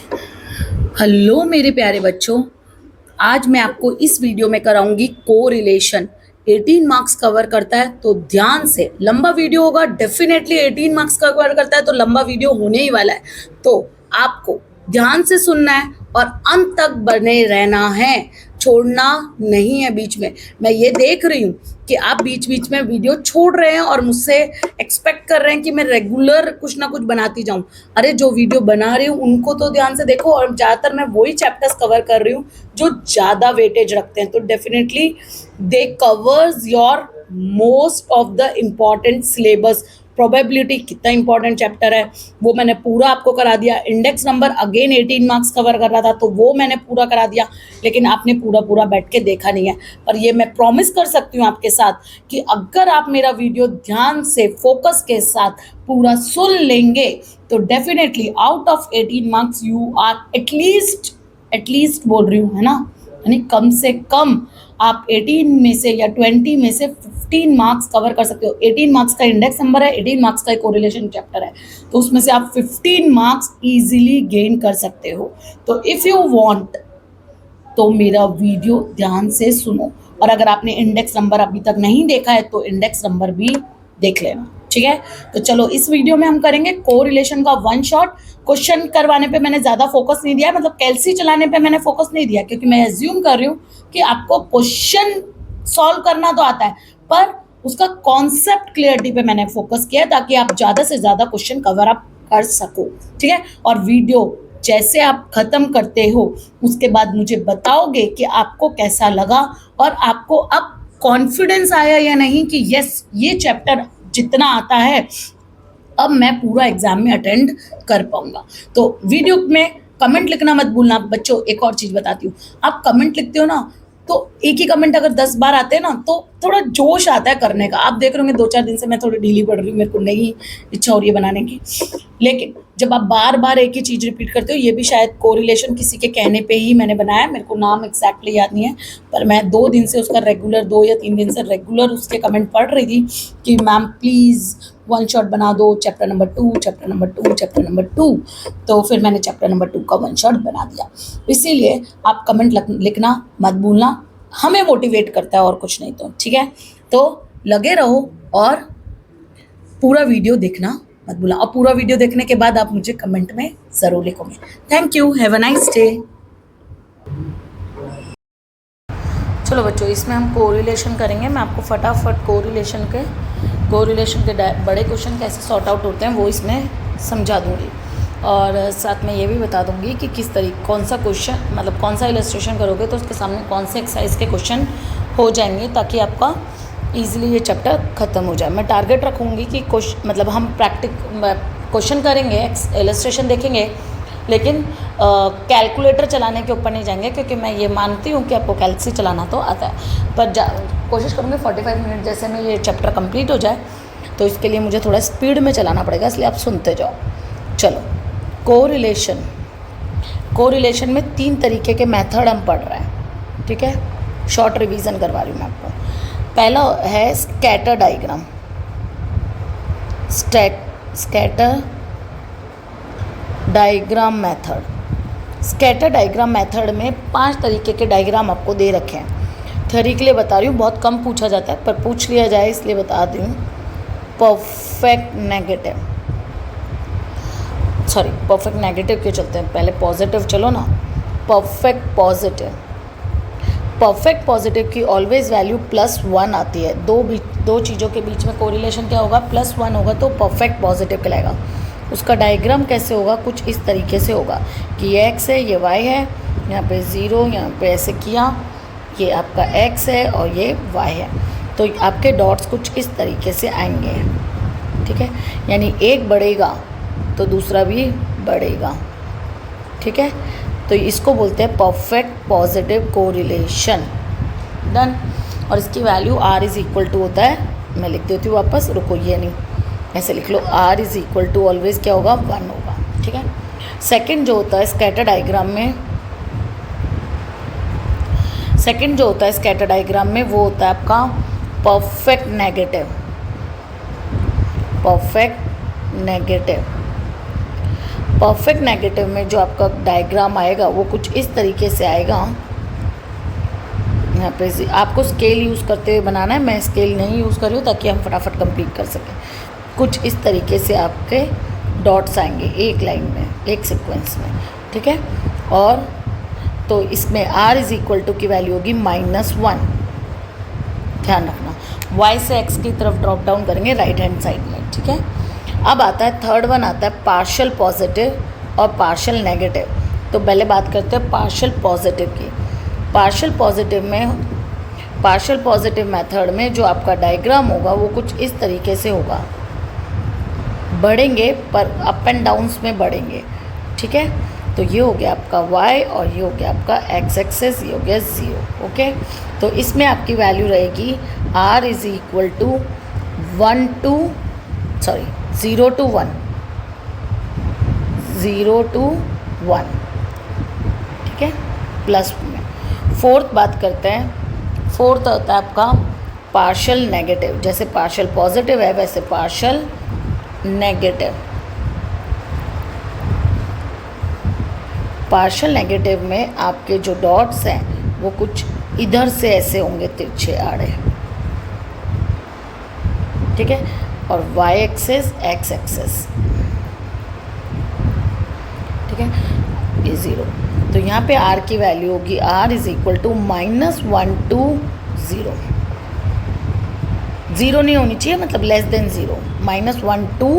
Hello मेरे प्यारे बच्चों। आज मैं आपको इस वीडियो में कराऊंगी कोरिलेशन। 18 मार्क्स कवर करता है तो ध्यान से, लंबा वीडियो होगा, डेफिनेटली 18 मार्क्स कवर करता है तो लंबा वीडियो होने ही वाला है। तो आपको ध्यान से सुनना है और अंत तक बने रहना है, छोड़ना नहीं है बीच में। मैं ये देख रही हूँ कि आप बीच बीच में वीडियो छोड़ रहे हैं और मुझसे एक्सपेक्ट कर रहे हैं कि मैं रेगुलर कुछ ना कुछ बनाती जाऊं। अरे जो वीडियो बना रही हूँ उनको तो ध्यान से देखो, और ज्यादातर मैं वही चैप्टर्स कवर कर रही हूँ जो ज्यादा वेटेज रखते हैं। तो definitely they covers your most of the important syllabus. Probability कितना इंपॉर्टेंट चैप्टर है वो मैंने पूरा आपको करा दिया। Index number again 18 marks cover कर रहा था तो वो मैंने पूरा करा दिया, लेकिन आपने पूरा पूरा बैठ के देखा नहीं है। पर ये मैं प्रॉमिस कर सकती हूँ आपके साथ कि अगर आप मेरा वीडियो ध्यान से फोकस के साथ पूरा सुन लेंगे तो definitely out of 18 marks you are at least बोल रही हूँ, है ना, यानी कम से कम आप 18 में से या 20 में से 15 मार्क्स कवर कर सकते हो। 18 मार्क्स का इंडेक्स नंबर है, 18 मार्क्स का एक कोरिलेशन चैप्टर है, तो उसमें से आप 15 मार्क्स इजीली गेन कर सकते हो। तो इफ़ यू वांट तो मेरा वीडियो ध्यान से सुनो, और अगर आपने इंडेक्स नंबर अभी तक नहीं देखा है तो इंडेक्स नंबर भी देख लेना, ठीक है। तो चलो इस वीडियो में हम करेंगे कोरिलेशन का वन शॉट। क्वेश्चन करवाने पे मैंने ज़्यादा फोकस नहीं दिया, मतलब कैलसी चलाने पे मैंने फोकस नहीं दिया, क्योंकि मैं एज्यूम कर रही हूँ कि आपको क्वेश्चन सॉल्व करना तो आता है, पर उसका कॉन्सेप्ट क्लियरिटी पे मैंने फोकस किया ताकि आप ज़्यादा से ज़्यादा क्वेश्चन कवर अप कर सको, ठीक है। और वीडियो जैसे आप खत्म करते हो उसके बाद मुझे बताओगे कि आपको कैसा लगा और आपको अब कॉन्फिडेंस आया या नहीं कि यस ये चैप्टर जितना आता है अब मैं पूरा एग्जाम में अटेंड कर पाऊंगा। तो वीडियो में कमेंट लिखना मत भूलना बच्चों। एक और चीज बताती हूँ, आप कमेंट लिखते हो ना तो एक ही कमेंट अगर 10 बार आते हैं ना तो थोड़ा जोश आता है करने का। आप देख रहे होंगे 2-4 दिन से मैं थोड़ी ढीली पड़ रही हूँ, मेरे को नहीं इच्छा हो रही है बनाने की, लेकिन जब आप बार बार एक ही चीज रिपीट करते हो, ये भी शायद कोरिलेशन किसी के कहने पे ही मैंने बनाया, मेरे को नाम एग्जैक्टली याद नहीं है, पर मैं 2 दिन से उसका रेगुलर 2 या 3 दिन से रेगुलर उसके कमेंट पढ़ रही थी कि मैम प्लीज़ वन शॉट बना दो, chapter number 2, chapter number 2, chapter number 2। तो फिर मैंने चैप्टर नंबर 2 का वन शॉट बना दिया। इसीलिए आप कमेंट लिखना मत भूलना, हमें मोटिवेट करता है और कुछ नहीं, तो ठीक है। तो लगे रहो और पूरा वीडियो देखना मत भूलना, और पूरा वीडियो देखने के बाद आप मुझे कमेंट में ज़रूर लिखोगे। Thank you, have a nice day. चलो बच्चों, इसमें हम कोरिलेशन करेंगे। मैं आपको फटाफट कोरिलेशन के बड़े क्वेश्चन कैसे सॉर्ट आउट होते हैं वो इसमें समझा दूंगी, और साथ में ये भी बता दूंगी कि किस तरीके कौन सा क्वेश्चन, मतलब कौन सा इलस्ट्रेशन करोगे तो उसके सामने कौन से एक्सरसाइज के क्वेश्चन हो जाएंगे, ताकि आपका ईजिली ये चैप्टर ख़त्म हो जाए। मैं टारगेट रखूँगी कि मतलब हम क्वेश्चन करेंगे, इलस्ट्रेशन देखेंगे, लेकिन कैलकुलेटर चलाने के ऊपर नहीं जाएंगे, क्योंकि मैं ये मानती हूँ कि आपको कैलसी चलाना तो आता है। पर कोशिश करूँगी 45 मिनट जैसे में ये चैप्टर कंप्लीट हो जाए, तो इसके लिए मुझे थोड़ा स्पीड में चलाना पड़ेगा, इसलिए आप सुनते जाओ। चलो, कोरिलेशन में 3 तरीके के मेथड हम पढ़ रहे हैं, ठीक है। शॉर्ट रिवीजन करवा रही हूँ मैं आपको। पहला है scatter diagram. Scatter diagram method में 5 तरीके के डायग्राम आपको दे रखे हैं। थ्योरी के लिए बता रही हूँ, बहुत कम पूछा जाता है, पर पूछ लिया जाए इसलिए बता दी हूँ। परफेक्ट नेगेटिव क्यों चलते हैं, पहले पॉजिटिव चलो ना। परफेक्ट पॉजिटिव की ऑलवेज वैल्यू +1 आती है। दो चीज़ों के बीच में कोरिलेशन क्या होगा, +1 होगा तो परफेक्ट पॉजिटिव कहलाएगा। उसका डायग्राम कैसे होगा, कुछ इस तरीके से होगा कि ये x है, ये y है, यहाँ पे 0, यहाँ पे ऐसे किया, ये आपका x है और ये y है, तो आपके डॉट्स कुछ इस तरीके से आएंगे, ठीक है। यानी एक बढ़ेगा तो दूसरा भी बढ़ेगा, ठीक है। तो इसको बोलते हैं परफेक्ट पॉजिटिव कोरिलेशन। डन। और इसकी वैल्यू r होता है, मैं लिख देती हूँ वापस, रुको ये नहीं, ऐसे लिख लो, r ऑलवेज क्या होगा, 1 होगा, ठीक है। सेकंड जो होता है स्कैटर डायग्राम में वो होता है आपका परफेक्ट नेगेटिव। परफेक्ट नेगेटिव में जो आपका डायग्राम आएगा वो कुछ इस तरीके से आएगा। यहाँ पे आपको स्केल यूज़ करते हुए बनाना है, मैं स्केल नहीं यूज़ कर रही हूँ ताकि हम फटाफट कंप्लीट कर सकें। कुछ इस तरीके से आपके डॉट्स आएंगे एक लाइन में, एक सीक्वेंस में, ठीक है। और तो इसमें r इज़ इक्वल टू की वैल्यू होगी -1, ध्यान रखना। y से x की तरफ ड्रॉप डाउन करेंगे राइट हैंड साइड में, ठीक है। अब आता है थर्ड वन, आता है पार्शियल पॉजिटिव और पार्शियल नेगेटिव। तो पहले बात करते हैं पार्शियल पॉजिटिव की। पार्शियल पॉजिटिव मेथड में जो आपका डायग्राम होगा वो कुछ इस तरीके से होगा, बढ़ेंगे पर अप एंड डाउन्स में बढ़ेंगे, ठीक है। तो ये हो गया आपका y और ये हो गया आपका x एक्सेस, ये हो गया 0, ओके। तो इसमें आपकी वैल्यू रहेगी r is equal to 0 to 1, 0 to 1, ठीक है, प्लस में। फोर्थ बात करते हैं। फोर्थ होता है आपका पार्शियल नेगेटिव। जैसे पार्शियल पॉजिटिव है वैसे पार्शियल नेगेटिव। पार्शियल नेगेटिव में आपके जो डॉट्स हैं वो कुछ इधर से ऐसे होंगे, तिरछे आड़े, ठीक है। और y एक्सेस, x एक्सेस, ठीक है, ये 0। तो यहाँ पे r की वैल्यू होगी r is equal to -1 to 0। 0 नहीं होनी चाहिए, मतलब less than 0, -1 to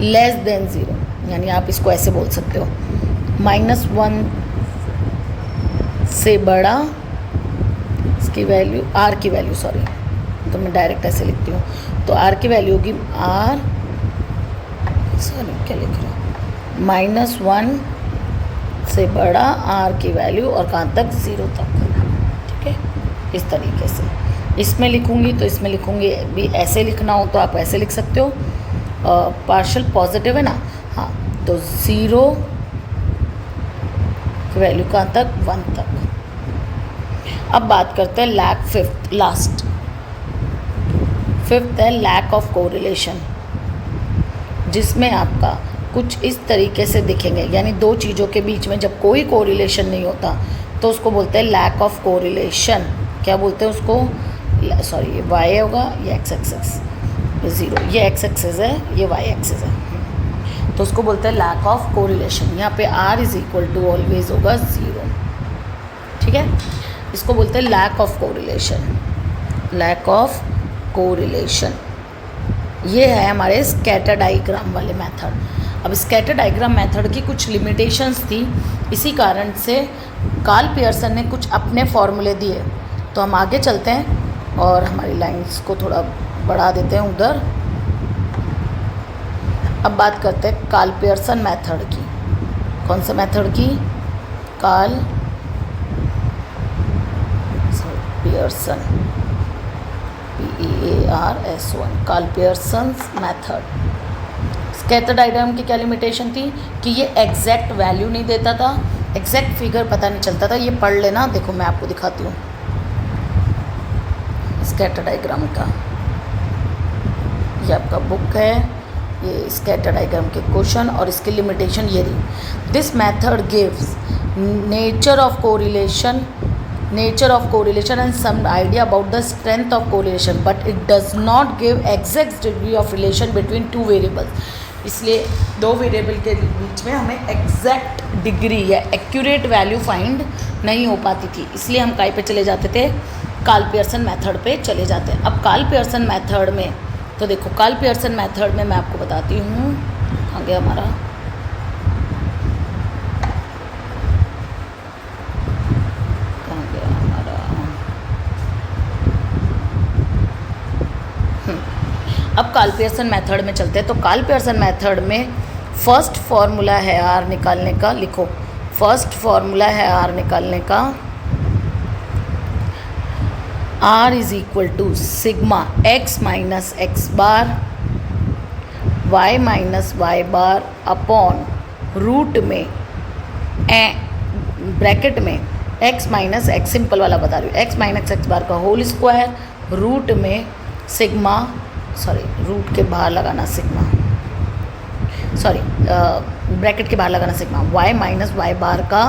less than 0, यानी आप इसको ऐसे बोल सकते हो, -1 से बड़ा इसकी वैल्यू, r की वैल्यू, सॉरी, तो मैं डायरेक्ट ऐसे लिखती हूँ। तो r की वैल्यू होगी r, सॉरी क्या लिख रहा हूँ, -1 से बड़ा r की वैल्यू और कहाँ तक, 0 तक, ठीक है। इस तरीके से इसमें लिखूँगी, तो इसमें लिखूँगी भी, ऐसे लिखना हो तो आप ऐसे लिख सकते हो। पार्शियल पॉजिटिव है ना, हाँ, तो 0 की वैल्यू कहाँ तक, 1 तक। अब बात करते हैं फिफ्थ है लैक ऑफ कोरिलेशन, जिसमें आपका कुछ इस तरीके से दिखेंगे, यानी दो चीज़ों के बीच में जब कोई कोरिलेशन नहीं होता तो उसको बोलते हैं लैक ऑफ कोरिलेशन। क्या बोलते हैं उसको, सॉरी, ये y होगा, ये x एक्सेस, ये 0, ये x एक्सेस है, ये y एक्सेस है, तो उसको बोलते हैं लैक ऑफ कोरिलेशन। यहाँ पे r is equal to always होगा 0, ठीक है। इसको बोलते हैं lack of correlation, lack of correlation. ये है हमारे स्कैटर डायग्राम वाले मेथड। अब स्कैटर डायग्राम मेथड की कुछ लिमिटेशंस थी, इसी कारण से कार्ल पियर्सन ने कुछ अपने फॉर्मूले दिए। तो हम आगे चलते हैं और हमारी लाइंस को थोड़ा बढ़ा देते हैं उधर। अब बात करते हैं कार्ल पियर्सन मेथड की। कौन सा मेथड की, Karl Pearson, PEARS1, Karl Pearson method. Scatter diagram की क्या लिमिटेशन थी कि ये एग्जैक्ट वैल्यू नहीं देता था, एग्जैक्ट फिगर पता नहीं चलता था। ये पढ़ लेना, देखो मैं आपको दिखाती हूँ स्कैटर डायग्राम का। ये आपका बुक है, ये स्कैटर डायग्राम के क्वेश्चन और इसकी लिमिटेशन ये रही। This method gives nature of correlation and some idea about the strength of correlation, but it does not give exact degree of relation between two variables। इसलिए दो variable के बीच में हमें एग्जैक्ट डिग्री या एक्यूरेट वैल्यू फाइंड नहीं हो पाती थी, इसलिए हम काय पे चले जाते थे, कार्ल पियर्सन मेथड पे चले जाते हैं। अब कार्ल पियर्सन मेथड में, तो देखो कार्ल पियर्सन मेथड में मैं आपको बताती हूँ, कहाँ गया हमारा, अब कार्ल पियर्सन मेथड में चलते हैं। तो कार्ल पियर्सन मेथड में फर्स्ट फार्मूला है आर निकालने का, लिखो फर्स्ट फार्मूला है आर निकालने का, r is equal to sigma x minus x bar Y minus Y bar upon root में ब्रैकेट में एक्स माइनस एक्स, सिंपल वाला बता रही हूँ, एक्स माइनस एक्स बार का होल स्क्वायर रूट में सिग्मा, सॉरी रूट के बाहर लगाना सिग्मा, सॉरी ब्रैकेट के बाहर लगाना sigma y minus Y bar का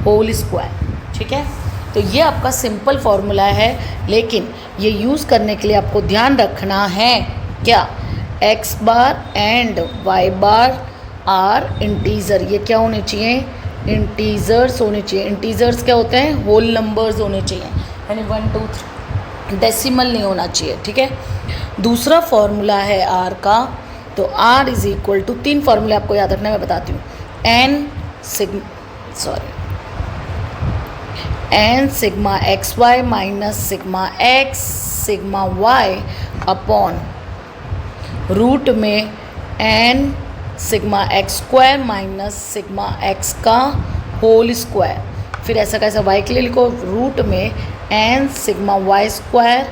होल स्क्वायर, ठीक है। तो ये आपका सिंपल फॉर्मूला है, लेकिन ये यूज़ करने के लिए आपको ध्यान रखना है क्या, x bar and y bar are integer, ये क्या होने चाहिए, इंटीजर्स होने चाहिए। इंटीजर्स क्या होते हैं, होल नंबर्स होने चाहिए, यानी 1 2 3, डेसिमल नहीं होना चाहिए, ठीक है। दूसरा फॉर्मूला है आर का, तो आर इज इक्वल टू, 3 फॉर्मूले आपको याद रखना, मैं बताती हूँ। N sigma x Y minus sigma x sigma Y upon root में N sigma x square minus sigma x का होल स्क्वायर। फिर ऐसा कैसा वाई के लिए लिखो, रूट में N sigma Y square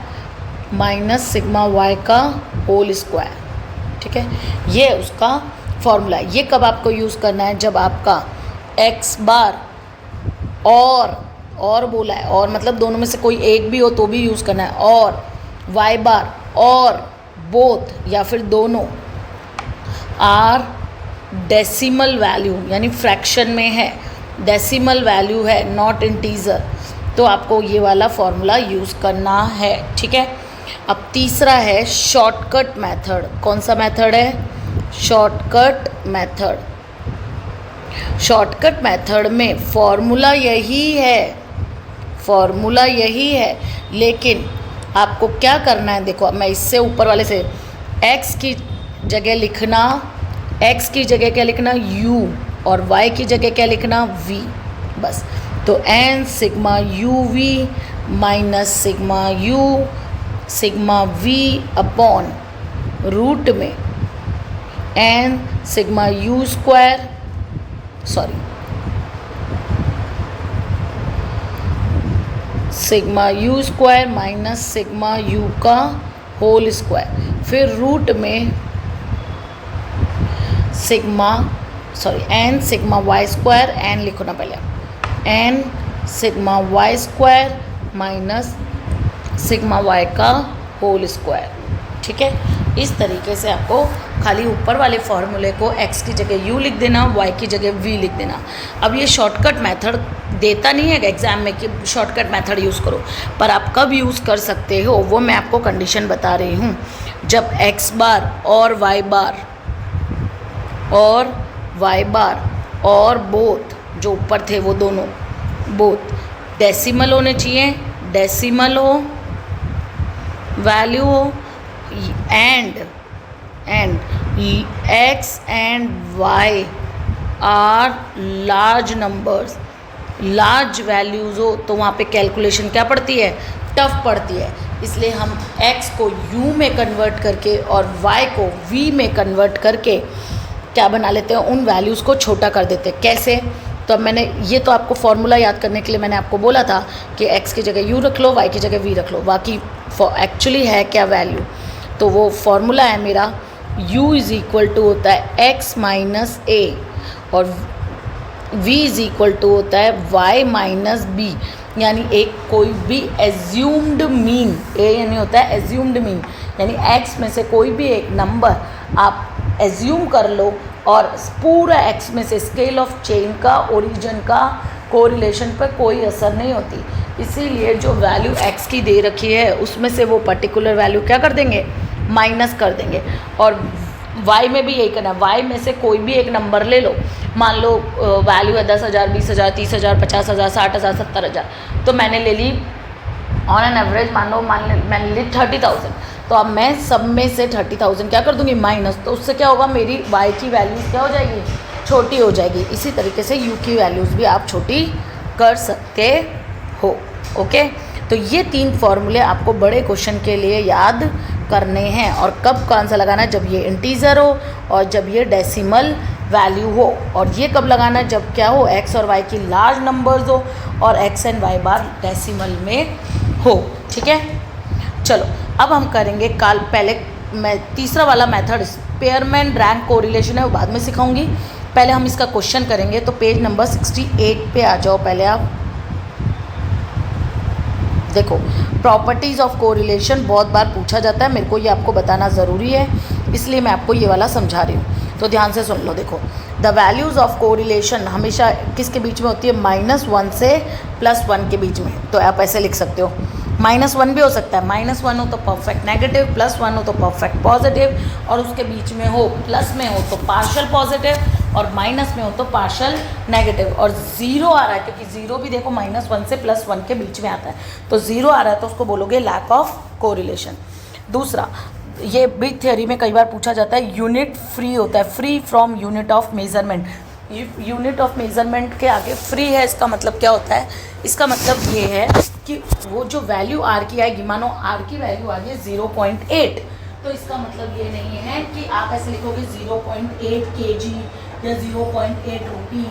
minus sigma Y का होल स्क्वायर, ठीक है। ये उसका फॉर्मूला है। ये कब आपको यूज़ करना है, जब आपका एक्स बार और बोला है, और मतलब दोनों में से कोई एक भी हो तो भी यूज़ करना है, और वाई बार और बोथ या फिर दोनों आर डेसिमल वैल्यू यानी फ्रैक्शन में है, डेसिमल वैल्यू है, नॉट इंटीजर, तो आपको ये वाला फॉर्मूला यूज़ करना है, ठीक है। अब तीसरा है शॉर्टकट मेथड। कौन सा मेथड है, शॉर्टकट मेथड। शॉर्टकट मेथड में फॉर्मूला यही है, लेकिन आपको क्या करना है, देखो मैं इससे ऊपर वाले से x की जगह लिखना, x की जगह क्या लिखना u, और y की जगह क्या लिखना v, बस। तो n sigma u v minus sigma u sigma v upon root में n sigma u square, sigma u square minus sigma u का होल स्क्वायर, फिर रूट में n sigma y square, n लिखो ना पहले, n sigma y square minus sigma y का whole square, ठीक है। इस तरीके से आपको खाली ऊपर वाले फॉर्मूले को x की जगह u लिख देना, y की जगह v लिख देना। अब ये शॉर्टकट मेथड देता नहीं है एग्ज़ाम में कि शॉर्टकट मेथड यूज़ करो, पर आप कब यूज़ कर सकते हो वो मैं आपको कंडीशन बता रही हूँ। जब x बार और y बार और बोथ जो ऊपर थे वो दोनों बोथ डेसिमल होने चाहिए, डेसिमल हो, वैल्यू हो, and x and y are large numbers, large values हो, तो वहाँ पे कैलकुलेशन क्या पड़ती है, टफ पड़ती है। इसलिए हम x को u में कन्वर्ट करके और y को v में कन्वर्ट करके क्या बना लेते हैं, उन वैल्यूज़ को छोटा कर देते हैं। कैसे, तो अब मैंने ये तो आपको फॉर्मूला याद करने के लिए मैंने आपको बोला था कि x की जगह u रख लो, y की जगह v रख लो, बाकी एक्चुअली है क्या वैल्यू, तो वो फॉर्मूला है मेरा u इज़ इक्वल टू होता है x माइनस a और v इज़ इक्वल टू होता है y माइनस b, यानी एक कोई भी एज्यूम्ड मीन, a यानी होता है एज्यूम्ड मीन, यानी x में से कोई भी एक नंबर आप एज्यूम कर लो और पूरा x में से स्केल ऑफ चेन का, ओरिजिन का कोरिलेशन पर कोई असर नहीं होती। इसीलिए जो वैल्यू x की दे रखी है उसमें से वो पर्टिकुलर वैल्यू क्या कर देंगे, माइनस कर देंगे। और y में भी यही करना है, y में से कोई भी एक नंबर ले लो, मान लो वैल्यू है 10,000, 20,000, 30,000, 50,000, 60,000, 70,000, तो मैंने ले ली ऑन एन एवरेज, मैंने ली 30,000, तो अब मैं सब में से 30,000 क्या कर दूंगी, माइनस, तो उससे क्या होगा, मेरी y की वैल्यूज़ क्या हो जाएगी, छोटी हो जाएगी। इसी तरीके से u की वैल्यूज़ भी आप छोटी कर सकते हो, ओके। तो ये 3 फॉर्मूले आपको बड़े क्वेश्चन के लिए याद करने हैं, और कब कौन सा लगाना है, जब ये इंटीजर हो और जब ये डेसिमल वैल्यू हो। और ये कब लगाना है, जब क्या हो, x और y की लार्ज नंबर्स हो और x and y bar decimal में हो, ठीक है। चलो अब हम करेंगे पहले मैं तीसरा वाला मेथड स्पेयरमैन रैंक कोरिलेशन है, वो बाद में सिखाऊंगी। पहले हम इसका क्वेश्चन करेंगे, तो पेज नंबर 68 पे आ जाओ पहले आप। देखो, प्रॉपर्टीज़ ऑफ कोरिलेशन बहुत बार पूछा जाता है, मेरे को ये आपको बताना ज़रूरी है, इसलिए मैं आपको ये वाला समझा रही हूँ। तो ध्यान से सुन लो। देखो, द वैल्यूज़ ऑफ कोरिलेशन हमेशा किसके बीच में होती है? -1 से +1 के बीच में। तो आप ऐसे लिख सकते हो, -1 भी हो सकता है, -1 हो तो परफेक्ट नेगेटिव, +1 हो तो परफेक्ट पॉजिटिव, और उसके बीच में हो, प्लस में हो तो पार्शल पॉजिटिव और माइनस में हो तो पार्शल नेगेटिव। और ज़ीरो आ रहा है, क्योंकि ज़ीरो भी देखो -1 से +1 के बीच में आता है, तो ज़ीरो आ रहा है तो उसको बोलोगे लैक ऑफ कोरिलेशन। दूसरा, ये बिग थ्योरी में कई बार पूछा जाता है, यूनिट फ्री होता है, free from unit of measurement. Unit of measurement के आगे फ्री है, इसका मतलब क्या होता है? इसका मतलब ये है कि वो जो वैल्यू आर की आएगी, मानो आर की वैल्यू आ रही है 0.8, तो इसका मतलब ये नहीं है कि आप ऐसे लिखोगे 0.8 kg या 0.8 रुपी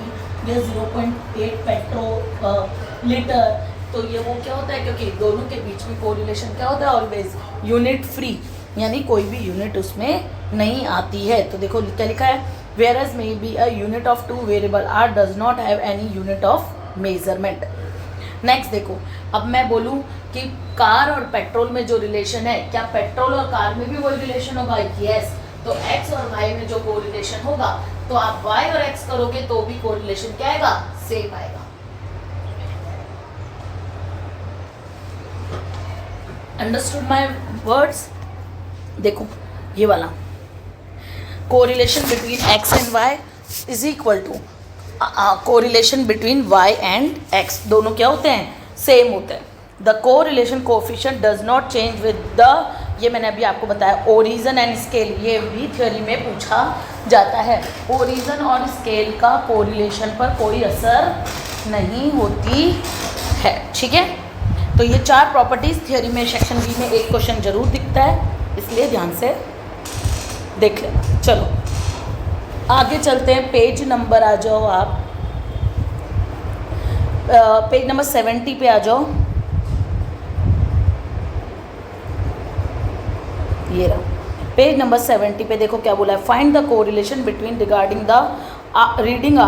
या 0.8 पेट्रोल लीटर। तो ये वो क्या होता है, क्योंकि दोनों के बीच में कोरिलेशन क्या होता है? ऑलवेज यूनिट फ्री, यानी कोई भी यूनिट उसमें नहीं आती है। तो देखो क्या लिखा है, whereas may be a unit of two variable are does not have any unit of measurement. Next देखो, अब मैं बोलूँ कि कार और पेट्रोल में जो रिलेशन है, क्या पेट्रोल और कार में भी वही रिलेशन होगा? यस। तो एक्स और वाई में जो कोरिलेशन होगा, तो आप वाई और एक्स करोगे तो भी कोरिलेशन क्या आएगा? सेम आएगा। Understood my words? देखो ये वाला correlation between x and y is equal to correlation between y and x, दोनों क्या होते हैं? सेम होते हैं। The correlation coefficient does not change with the, ये मैंने अभी आपको बताया, ओरिजन एंड स्केल, ये भी थ्योरी में पूछा जाता है। ओरिजन और स्केल का कोरिलेशन पर कोई असर नहीं होती है, ठीक है। तो ये 4 प्रॉपर्टीज़ थ्योरी में सेक्शन बी में एक क्वेश्चन जरूर दिखता है, इसलिए ध्यान से देख लेना। चलो आगे चलते हैं, पेज नंबर आ जाओ आप, पेज नंबर 70 पे आ जाओ। ये रहा पेज नंबर 70 पे, देखो क्या बोला है, find the correlation between regarding the reading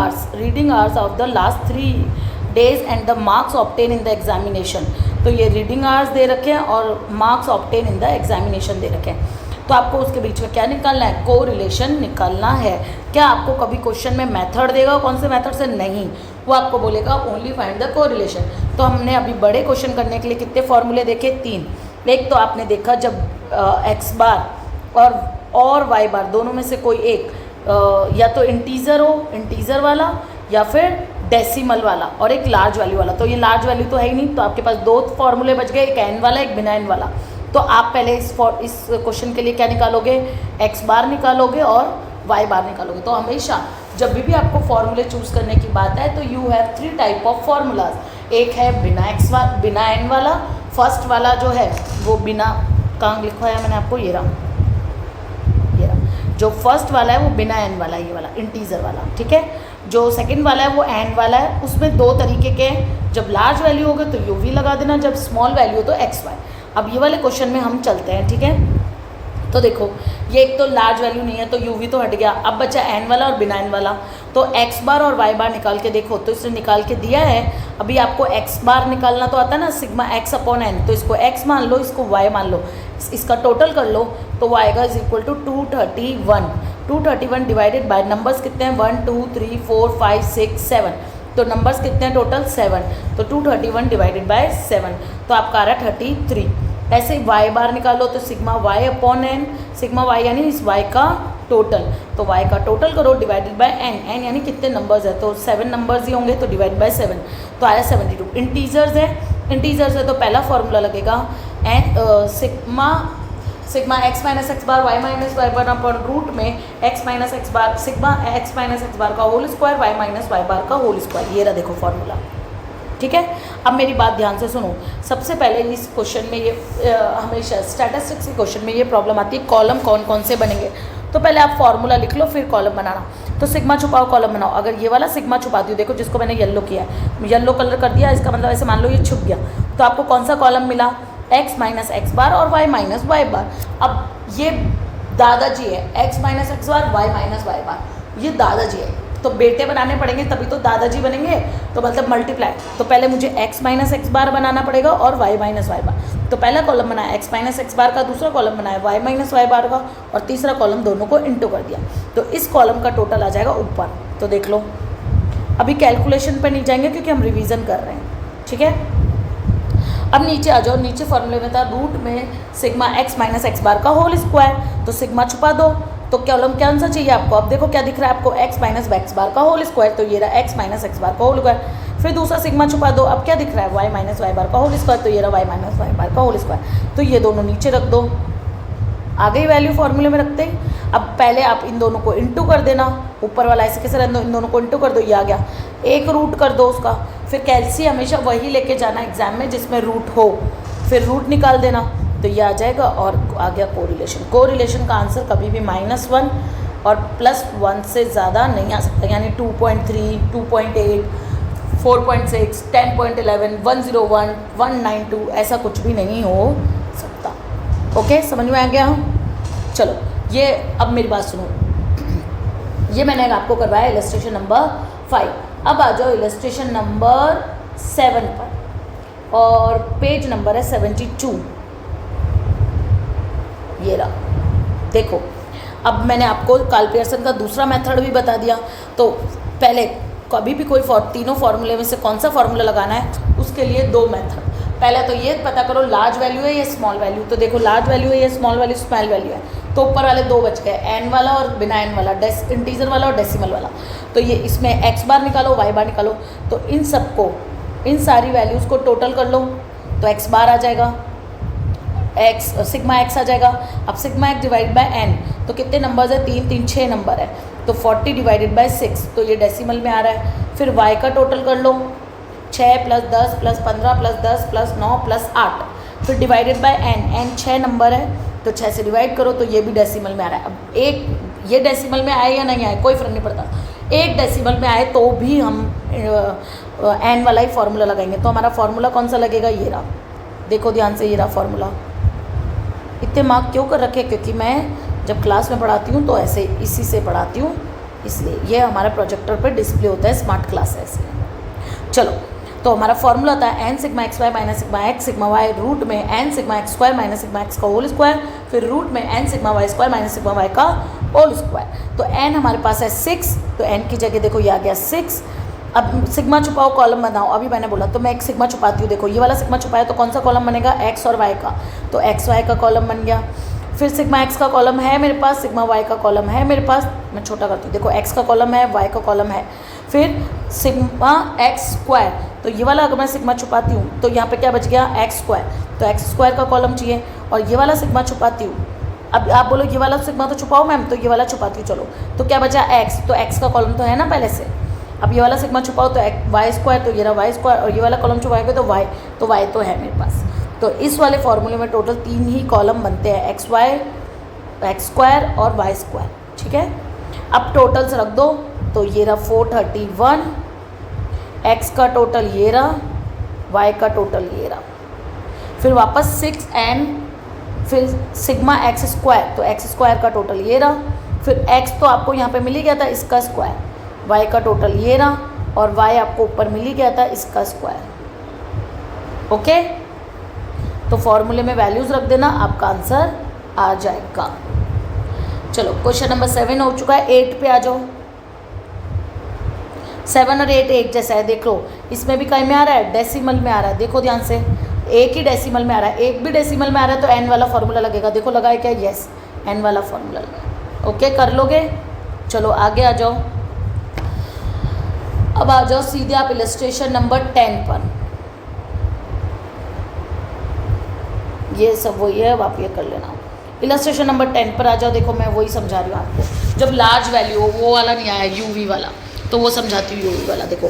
hours of the last 3 days and the marks obtain in the examination. तो ये रीडिंग आवर्स दे रखे हैं और marks obtain in the examination दे रखे हैं। तो आपको उसके बीच में क्या निकालना है? कोरिलेशन निकालना है। क्या आपको कभी क्वेश्चन में मेथड देगा? कौन से मेथड से? नहीं, वो आपको बोलेगा ओनली फाइंड द कोरिलेशन। तो हमने अभी बड़े क्वेश्चन करने के लिए कितने फॉर्मूले देखे? 3। एक तो आपने देखा जब एक्स बार और वाई बार दोनों में से कोई एक या तो इंटीजर हो, इंटीजर वाला, या फिर डेसिमल वाला, और एक लार्ज वैल्यू वाला। तो ये लार्ज वैल्यू तो है ही नहीं, तो आपके पास 2 फॉर्मूले बच गए, एक एन वाला, एक बिना एन वाला। तो आप पहले इस क्वेश्चन के लिए क्या निकालोगे? एक्स बार निकालोगे और वाई बार निकालोगे। तो हमेशा जब भी आपको फॉर्मूले चूज करने की बात है तो you have 3 type of formulas. एक है बिना एन वाला, फर्स्ट वाला जो है वो बिना, कहाँ लिखा है मैंने आपको, ये रहा जो फर्स्ट वाला है वो बिना एन वाला, ये वाला इंटीजर वाला, ठीक है। जो सेकंड वाला है वो एन वाला है। उसमें 2 तरीके के हैं, जब लार्ज वैल्यू होगा तो यू वी लगा देना, जब स्मॉल वैल्यू हो तो एक्स वाई। अब ये वाले क्वेश्चन में हम चलते हैं, ठीक है। तो देखो ये एक तो लार्ज वैल्यू नहीं है तो यू वी तो हट गया, अब बचा एन वाला और बिना एन वाला। तो एक्स बार और वाई बार निकाल के देखो, तो इसने निकाल के दिया है। अभी आपको एक्स बार निकालना तो आता है ना, सिग्मा एक्स अपॉन एन, तो इसको एक्स मान लो, इसको वाई मान लो, इसका टोटल कर लो, तो वो आएगा is equal to 231। 231 divided by numbers कितने हैं? 1 2 3 4 5 6 7, तो नंबर्स कितने हैं टोटल? 7। तो 231 डिवाइडेड बाय 7, तो आपका आ रहा है 33। ऐसे ही वाई बार निकालो, तो sigma Y upon n, sigma y यानी इस वाई का टोटल, तो वाई का टोटल करो डिवाइडेड बाय एन, एन यानी कितने नंबर्स है? तो 7 नंबर्स ही होंगे, तो डिवाइड बाय 7, तो आया 72। इंटीजर्स है तो पहला फॉर्मूला लगेगा N sigma x minus x bar Y minus Y bar upon root में x minus x bar, sigma x minus x bar का whole square Y minus Y bar का whole square. ये रहा देखो फॉर्मूला, ठीक है। अब मेरी बात ध्यान से सुनो। सबसे पहले इस क्वेश्चन में ये हमेशा स्टैटिस्टिक्स के क्वेश्चन में ये प्रॉब्लम आती है, कॉलम कौन कौन से बनेंगे। तो पहले आप फॉर्मूला लिख लो, फिर कॉलम बनाना। तो सिग्मा छुपाओ कॉलम बनाओ। अगर ये वाला सिग्मा छुपाती हूँ, देखो जिसको मैंने येलो किया है, येलो कलर कर दिया, इसका मतलब ऐसे मान लो ये छुप गया, तो आपको कौन सा कॉलम मिला? एक्स माइनस एक्स बार और वाई माइनस वाई बार। अब ये दादाजी है, x minus x bar Y minus Y बार, ये दादाजी है, तो बेटे बनाने पड़ेंगे तभी तो दादाजी बनेंगे, तो मतलब मल्टीप्लाई। तो पहले मुझे x माइनस एक्स बार बनाना पड़ेगा और y माइनस वाई बार। तो पहला कॉलम बनाया x माइनस एक्स बार का, दूसरा कॉलम बनाया y माइनस वाई बार का, और तीसरा कॉलम दोनों को इंटू कर दिया। तो इस कॉलम का टोटल आ जाएगा ऊपर। तो देख लो, अभी कैलकुलेशन पे नहीं जाएंगे क्योंकि हम रिवीजन कर रहे हैं, ठीक है। अब नीचे आ जाओ, नीचे फॉर्मूले में था रूट में sigma x minus x bar का होल स्क्वायर, तो सिग्मा छुपा दो। तो कॉलम कौन सा चाहिए आपको? अब देखो क्या दिख रहा है आपको, x माइनस एक्स बार का होल स्क्वायर, तो ये रहा x माइनस एक्स बार का होल स्क्वायर। फिर दूसरा सिग्मा छुपा दो, अब क्या दिख रहा है? y माइनस वाई बार का होल स्क्वायर, तो ये रहा y माइनस वाई बार का होल स्क्वायर। तो ये दोनों नीचे रख दो, आ गई वैल्यू फॉर्मूले में रखते ही। अब पहले आप इन दोनों को इंटू कर देना, ऊपर वाला ऐसे कैसे रहने दो, इन दोनों को इंटू कर दो, ये आ गया। एक रूट कर दो उसका, फिर कैलसी हमेशा वही लेके जाना एग्जाम में जिसमें रूट हो, फिर रूट निकाल देना, तो ये आ जाएगा। और आ गया कोरिलेशन। कोरिलेशन का आंसर कभी भी -1 और +1 से ज़्यादा नहीं आ सकता, यानी 2.3, 2.8, 4.6, 10.11, 101, 192 ऐसा कुछ भी नहीं हो सकता। ओके, समझ में आ गया? चलो, ये अब मेरी बात सुनो, ये मैंने आपको करवाया इलस्ट्रेशन नंबर 5। अब आ जाओ इलस्ट्रेशन नंबर 7 पर, और पेज नंबर है 72। ये रहा, देखो। अब मैंने आपको कार्ल पियर्सन का दूसरा मेथड भी बता दिया। तो पहले कभी भी कोई तीनों फार्मूले में से कौन सा फार्मूला लगाना है, उसके लिए 2 मेथड। पहले तो ये पता करो लार्ज वैल्यू है या स्मॉल वैल्यू। तो देखो लार्ज वैल्यू है या स्मॉल वैल्यू है। तो ऊपर वाले 2 बच गए, एन वाला और बिना एन वाला, इंटीजर वाला और डेसिमल वाला। तो ये इसमें एक्स बार निकालो, वाई बार निकालो। तो इन सबको, इन सारी वैल्यूज़ को टोटल कर लो, तो एक्स बार आ जाएगा, एक्स सिग्मा एक्स आ जाएगा। अब sigma x divide by n, तो कितने नंबर्स है? 3 3 6 नंबर है, तो 40 डिवाइडेड बाय 6, तो ये डेसिमल में आ रहा है। फिर वाई का टोटल कर लो, 6 + 10 + 15 + 10 + 9 + 8, फिर डिवाइडेड बाय एन 6 नंबर है, तो 6 से डिवाइड करो, तो ये भी डेसिमल में आ रहा है। अब एक ये डेसिमल में आए या नहीं आए कोई फ़र्क नहीं पड़ता, एक डेसिमल में आए तो भी हम एन वाला ही फार्मूला लगाएंगे। तो हमारा फार्मूला कौन सा लगेगा? ये रहा, देखो ध्यान से, ये रहा फार्मूला। इतने मार्क क्यों कर रखे? क्योंकि मैं जब क्लास में पढ़ाती हूँ तो ऐसे इसी से पढ़ाती हूँ, इसलिए ये हमारे प्रोजेक्टर पे डिस्प्ले होता है, स्मार्ट क्लास है इसलिए। चलो, तो हमारा फॉर्मूला होता है n sigma x Y minus sigma x sigma y, root में n sigma x square minus sigma x का होल स्क्वायर, फिर रूट में n sigma Y square minus sigma Y का होल स्क्वायर। तो n हमारे पास है 6, तो n की जगह देखो ये आ गया 6। अब सिग्मा छुपाओ, कॉलम बनाओ। अभी मैंने बोला तो मैं एक सिग्मा छुपाती हूँ, देखो ये वाला सिग्मा छुपाया तो कौन सा कॉलम बनेगा? x और y का, तो x y का कॉलम बन गया। फिर सिग्मा x का कॉलम है मेरे पास, सिग्मा y का कॉलम है मेरे पास। मैं छोटा करती हूँ, देखो x का कॉलम है, y का कॉलम है। फिर सिग्मा x स्क्वायर, तो ये वाला अगर मैं सिग्मा छुपाती हूँ तो यहाँ पे क्या बच गया? x स्क्वायर, तो x स्क्वायर का कॉलम चाहिए। और ये वाला सिग्मा छुपाती हूँ, अब आप बोलो ये वाला सिग्मा तो छुपाओ मैम, तो ये वाला छुपाती हूँ। चलो, तो क्या बचा? x, तो x का कॉलम तो है ना पहले से। अब ये वाला सिग्मा छुपाओ तो वाई स्क्वायर, तो ये रहा वाई स्क्वायर, और ये वाला कॉलम छुपाएंगे तो वाई, तो वाई तो है मेरे पास। तो इस वाले फॉर्मूले में टोटल 3 ही कॉलम बनते हैं, एक्स वाई, एक्स स्क्वायर और वाई स्क्वायर, ठीक है। अब टोटल्स रख दो, तो ये रहा 431, एक्स का टोटल ये रहा, वाई का टोटल ये रहा। फिर वापस 6n, फिर सिग्मा एक्स स्क्वायर, तो एक्स स्क्वायर का टोटल ये रहा। फिर x तो आपको यहाँ पे मिल ही गया था, इसका स्क्वायर। y का टोटल ये रहा, और y आपको ऊपर मिल ही गया था, इसका स्क्वायर। ओके, तो फॉर्मूले में वैल्यूज़ रख देना, आपका आंसर आ जाएगा। चलो, क्वेश्चन नंबर 7 हो चुका है। 8 पे आ जाओ। 7 और 8 एक जैसा है, देख लो। इसमें भी कहीं में आ रहा है? डेसिमल में आ रहा है, देखो ध्यान से। एक ही डेसिमल में आ रहा है, एक भी डेसिमल में आ रहा है, तो n वाला फॉर्मूला लगेगा। देखो लगाए क्या? यस, n वाला फॉर्मूला लगा। ओके, कर लोगे? चलो आगे आ जाओ। अब आ जाओ सीधे आप इलस्ट्रेशन नंबर 10 पर। ये सब वही है, अब आप ये कर लेना। इलस्ट्रेशन नंबर 10 पर आ जाओ। देखो मैं वही समझा रही हूँ आपको, जब लार्ज वैल्यू हो, वो वाला नहीं आया यूवी वाला, तो वो समझाती हूँ यूवी वाला। देखो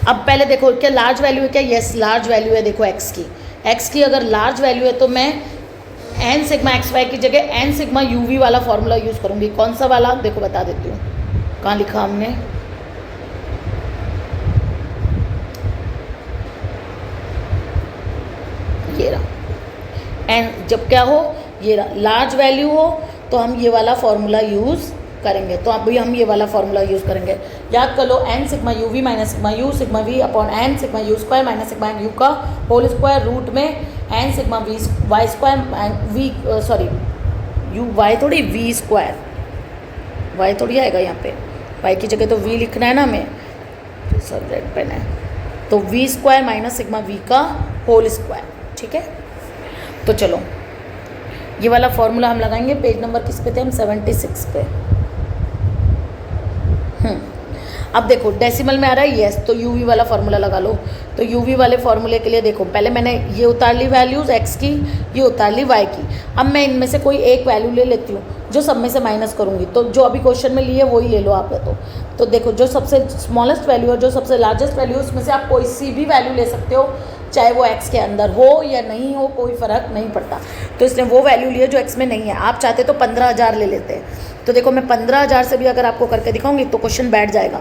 अब पहले देखो क्या लार्ज वैल्यू है क्या? यस, लार्ज वैल्यू है। देखो एक्स की अगर लार्ज वैल्यू है तो मैं एन सिग्मा एक्स वाई की जगह एन सिग्मा यूवी वाला फॉर्मूला यूज़ करूँगी। कौन सा वाला? देखो बता देती हूँ, कहाँ लिखा हमने। ये रहा, एन जब क्या हो, ये रहा लार्ज वैल्यू हो, तो हम ये वाला फॉर्मूला यूज़ करेंगे। तो अभी हम ये वाला फॉर्मूला यूज़ करेंगे। याद कर लो, n sigma u v minus sigma u sigma v upon n sigma u square minus sigma u का होल स्क्वायर रूट में N sigma v y square v sorry u y थोड़ी v square, y थोड़ी आएगा यहाँ पे, Y की जगह तो वी लिखना है ना हमें, सर रेड पेन है, तो v square minus sigma v का होल स्क्वायर। ठीक है, तो चलो ये वाला फॉर्मूला हम लगाएंगे। पेज नंबर किस पे थे हम? 76 पे। अब देखो डेसिमल में आ रहा है यस, तो यू वी वाला फार्मूला लगा लो। तो यू वी वाले फार्मूले के लिए देखो, पहले मैंने ये उतार ली वैल्यूज़ एक्स की, ये उतार ली वाई की। अब मैं इनमें से कोई एक वैल्यू ले लेती हूँ जो सब में से माइनस करूँगी। तो जो अभी क्वेश्चन में लिए वही ले लो आप। तो देखो जो सबसे स्मॉलेस्ट वैल्यू और जो सबसे लार्जेस्ट वैल्यू है उसमें से आप कोई सी भी वैल्यू ले सकते हो, चाहे वो एक्स के अंदर हो या नहीं हो, कोई फ़र्क नहीं पड़ता। तो इसने वो वैल्यू लिए जो एक्स में नहीं है। आप चाहते तो 15,000 ले लेते हैं। तो देखो मैं 15,000 से भी अगर आपको करके दिखाऊंगी तो क्वेश्चन बैठ जाएगा।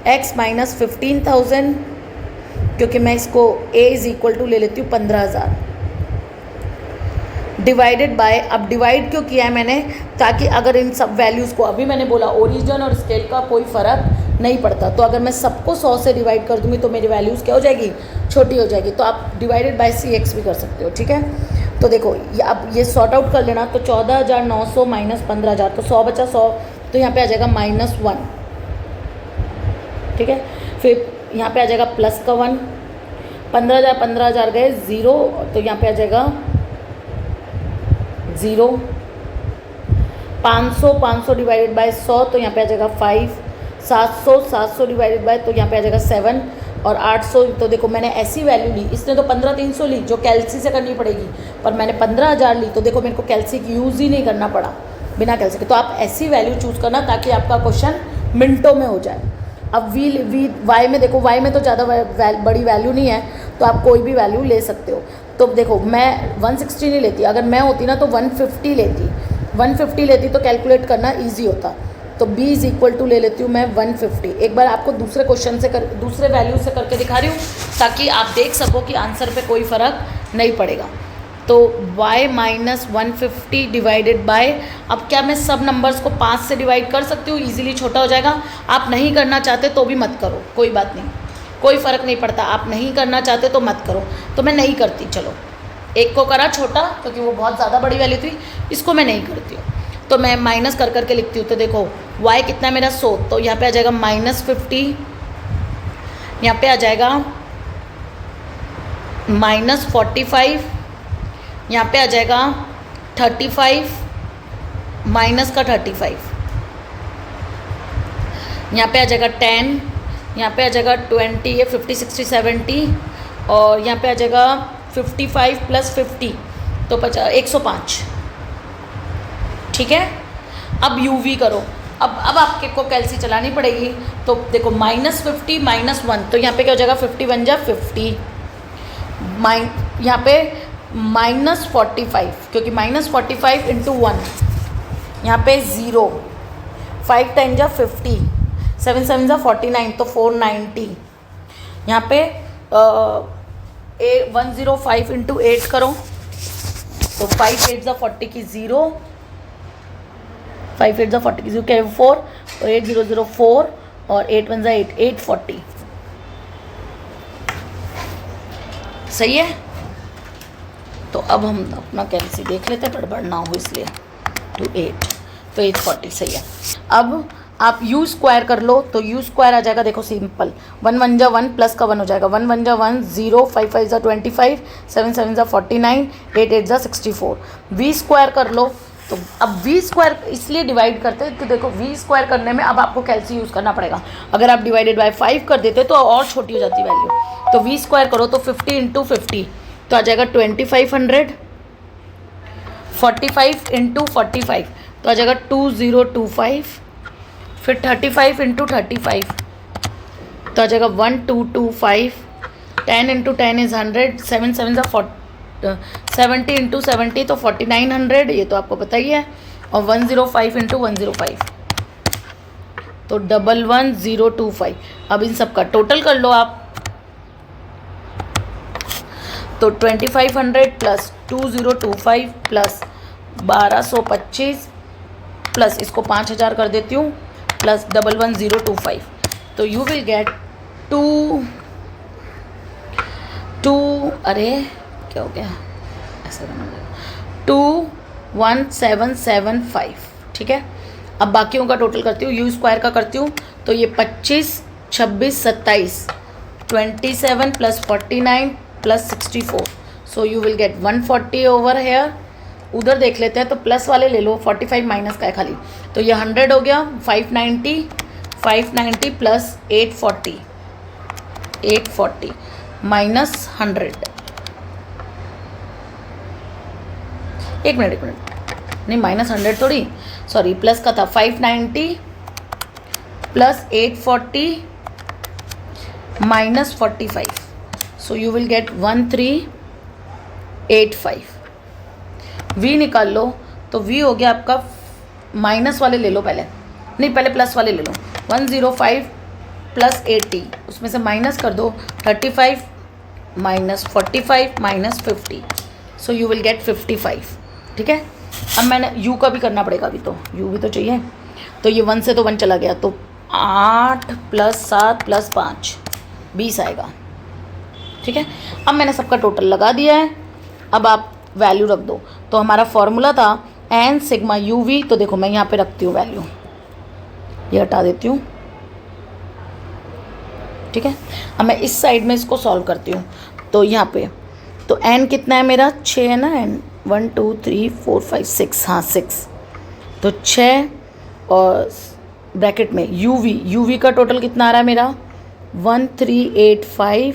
x माइनस 15,000, क्योंकि मैं इसको a इज़ इक्वल टू ले लेती हूँ 15,000 डिवाइडेड बाय, अब डिवाइड क्यों किया है मैंने, ताकि अगर इन सब वैल्यूज़ को, अभी मैंने बोला ओरिजिन और स्केल का कोई फ़र्क नहीं पड़ता, तो अगर मैं सबको 100 से डिवाइड कर दूंगी तो मेरी वैल्यूज़ क्या हो जाएगी, छोटी हो जाएगी। तो आप डिवाइडेड बाय सी एक्स भी कर सकते हो। ठीक है, तो देखो अब ये सॉर्ट आउट कर लेना। तो 14,900 माइनस 15,000, तो 100 बचा 100, तो यहाँ पे आ जाएगा -1। ठीक है, फिर यहाँ पे आ जाएगा प्लस का 1, 15,000 गए 0, तो यहाँ पे आ जाएगा 0। 500 डिवाइडेड बाय 100, तो यहाँ पे आ जाएगा 5। 700 डिवाइडेड बाय, तो यहाँ पे आ जाएगा 7। और 800, तो देखो मैंने ऐसी वैल्यू ली, इसने तो 15,300 ली जो कैल्सी से करनी पड़ेगी, पर मैंने 15,000 ली, तो देखो मेरे को कैल्सी की यूज़ ही नहीं करना पड़ा, बिना कैल्सी के। तो आप ऐसी वैल्यू चूज़ करना ताकि आपका क्वेश्चन मिनटों में हो जाए। अब वी वाई में देखो, वाई में तो ज़्यादा बड़ी वैल्यू नहीं है, तो आप कोई भी वैल्यू ले सकते हो। तो देखो मैं 160 नहीं लेती, अगर मैं होती ना तो 150 लेती। 150 लेती तो कैलकुलेट करना ईजी होता। तो b इज़ इक्वल टू ले लेती हूँ मैं 150। एक बार आपको दूसरे क्वेश्चन से दूसरे वैल्यू से करके दिखा रही हूँ ताकि आप देख सको कि आंसर पे कोई फ़र्क नहीं पड़ेगा। तो y माइनस 150 डिवाइडेड बाय, अब क्या मैं सब नंबर्स को 5 से डिवाइड कर सकती हूँ, ईजिली छोटा हो जाएगा। आप नहीं करना चाहते तो भी मत करो, कोई बात नहीं, कोई फ़र्क नहीं पड़ता। आप नहीं करना चाहते तो मत करो, तो मैं नहीं करती। चलो एक को करा छोटा क्योंकि वो बहुत ज़्यादा बड़ी वैल्यू थी, इसको मैं नहीं करती हूँ, तो मैं माइनस कर करके लिखती हूँ। तो देखो y कितना है मेरा 100, तो यहाँ पे आ जाएगा -50, यहाँ पे आ जाएगा -45, यहाँ पे आ जाएगा 35 माइनस का 35, यहाँ पे आ जाएगा 10, यहाँ पे आ जाएगा 20, ये 50 60 70, और यहाँ पे आ जाएगा 55 प्लस 50, तो 105। ठीक है, अब UV करो। अब आपके को कैलसी चलानी पड़ेगी। तो देखो -50 -1, तो यहाँ पे क्या हो जाएगा 51 जा 50, यहाँ पे -45, क्योंकि -45 इंटू 1, यहाँ पे 0, 5 10 जा 50, 7 7 जा 49, तो 490। यहाँ पे 105 इंटू 8 करो, तो 5 8 जा 40 की 0, 5 8 जा 40 की 0 क्या 4, और 8 0 0 4, और 8 1 जा 8 840। सही है। तो अब हम अपना कैलसी देख लेते हैं, गड़बड़ ना हो इसलिए। 2 8, तो 840 सही है। अब आप यू स्क्वायर कर लो, तो यू स्क्वायर आ जाएगा, देखो सिंपल, 1 1 जा 1 प्लस का 1 हो जाएगा, 1 1 जा 1 0, 5 5 जा 25, 7 7 जा 49, 8 8 जा 64। वी स्क्वायर कर लो, तो अब वी स्क्वायर इसलिए डिवाइड करते हैं, तो देखो वी स्क्वायर करने में अब आपको कैलसी यूज़ करना पड़ेगा। अगर आप डिवाइडेड बाय 5 कर देते तो और छोटी हो जाती वैल्यू। तो वी स्क्वायर करो, तो 50 इंटू 50, तो आ जाएगा 2500, 45 इंटू 45, तो आ जाएगा 2025, फिर 35 इंटू 35, तो आ जाएगा 1225, 10 इंटू 10 इज़ 100, 7 7 जा 70 इंटू 70, तो 4900, ये तो आपको पता ही है, और 105 इंटू 105, तो 11025। अब इन सब का टोटल कर लो आप, तो 2500 प्लस 2025 प्लस 1225 प्लस इसको 5000 कर देती हूँ प्लस 11025, तो यू विल गेट टू अरे क्या हो गया, ऐसा करना पड़ेगा 21775, ठीक है। अब बाकियों का टोटल करती हूँ, यू स्क्वायर का करती हूँ, तो ये 25 26 27 27 plus 49 plus 64, so you will gate 140 over here. उधर देख लेते हैं, तो प्लस वाले ले लो, 45 माइनस का है खाली, तो ये 100 हो गया, 590 प्लस 840 माइनस 100, एक मिनट नहीं, माइनस 100 थोड़ी, सॉरी प्लस का था, 590 plus 840 minus 45, so you will get 1385। V निकाल लो, तो वी हो गया आपका, माइनस वाले ले लो पहले, नहीं पहले प्लस वाले ले लो, 105 प्लस 80, उसमें से माइनस कर दो 35 minus 45 minus 50, so you will gate 55, ठीक है। अब मैंने यू का भी करना पड़ेगा, अभी तो यू भी तो चाहिए, तो ये 1 से तो 1 चला गया, तो 8 प्लस 7 प्लस 5 20 आएगा, ठीक है। अब मैंने सबका टोटल लगा दिया है, अब आप वैल्यू रख दो। तो हमारा फॉर्मूला था एन सिग्मा यू वी, तो देखो मैं यहाँ पे रखती हूँ वैल्यू, ये हटा देती हूँ, ठीक है। अब मैं इस साइड में इसको सॉल्व करती हूँ, तो यहाँ पे तो एन कितना है मेरा, 6 है ना, एन 1 2 3 4 5 6, हाँ 6, तो 6 और ब्रैकेट में यू वी का टोटल कितना आ रहा है मेरा 1385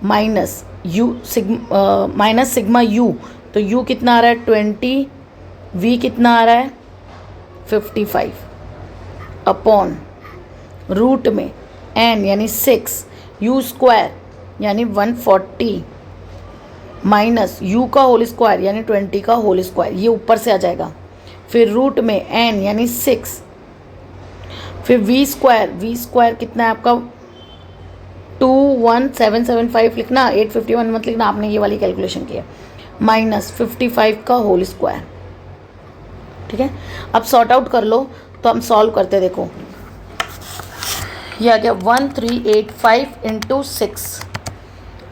माइनस सिग्मा यू, तो यू कितना आ रहा है 20, वी कितना आ रहा है 55 अपॉन रूट में एन यानी 6, यू स्क्वायर यानी 140 माइनस यू का होल स्क्वायर यानी 20 का होल स्क्वायर, ये ऊपर से आ जाएगा, फिर रूट में एन यानी 6, फिर वी स्क्वायर कितना है आपका 21775 लिखना, 851 मत लिखना, आपने ये वाली कैलकुलेशन की है, माइनस 55 का होल स्क्वायर, ठीक है। अब सॉर्ट आउट कर लो, तो हम सॉल्व करते हैं, देखो ये आ गया 1385 इंटू 6,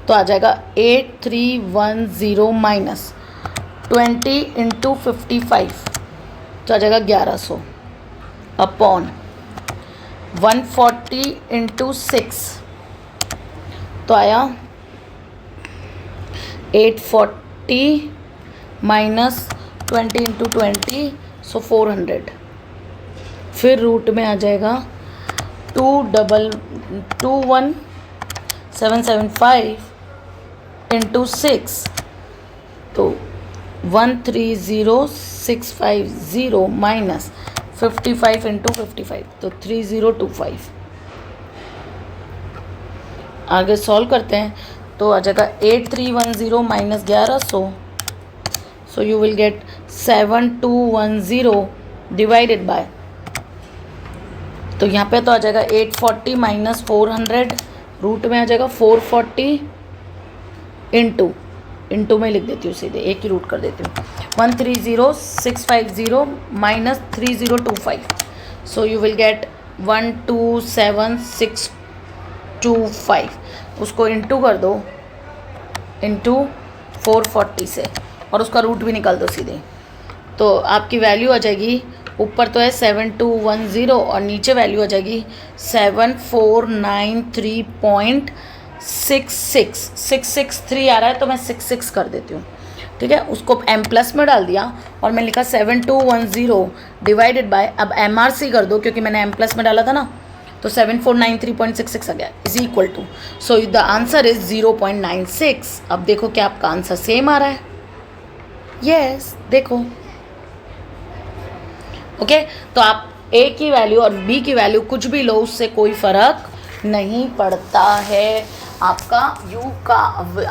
तो आ जाएगा 8310 माइनस 20 इंटू 55, तो आ जाएगा 1100 अपॉन 140 इंटू 6, तो आया 840 माइनस 20 इंटू 20, सो 400, फिर रूट में आ जाएगा 21775 इंटू 6, तो 130650 माइनस 55 इंटू 55, तो 3025। आगे सॉल्व करते हैं, तो आ जाएगा 8310 minus 1100, so you will gate 7210 divided by, तो यहाँ पे तो आ जाएगा 840 माइनस 400, रूट में आ जाएगा 440 इंटू में लिख देती हूँ सीधे, एक ही रूट कर देती हूँ, 130650 minus 3025, so you will gate 127625, उसको इंटू कर दो इंटू 440 से, और उसका रूट भी निकाल दो सीधे, तो आपकी वैल्यू आ जाएगी, ऊपर तो है 7210 और नीचे वैल्यू आ जाएगी 7493.66 आ रहा है, तो मैं 66 कर देती हूँ, ठीक है। उसको m प्लस में डाल दिया और मैं लिखा 7210 डिवाइडेड बाय, अब MRC कर दो क्योंकि मैंने m प्लस में डाला था ना, तो 7493.66 आ गया is equal to, so the answer is 0.96। अब देखो क्या आपका आंसर सेम आ रहा है, यस देखो, ओके। तो आप ए की वैल्यू और बी की वैल्यू कुछ भी लो, उससे कोई फ़र्क नहीं पड़ता है, आपका यू का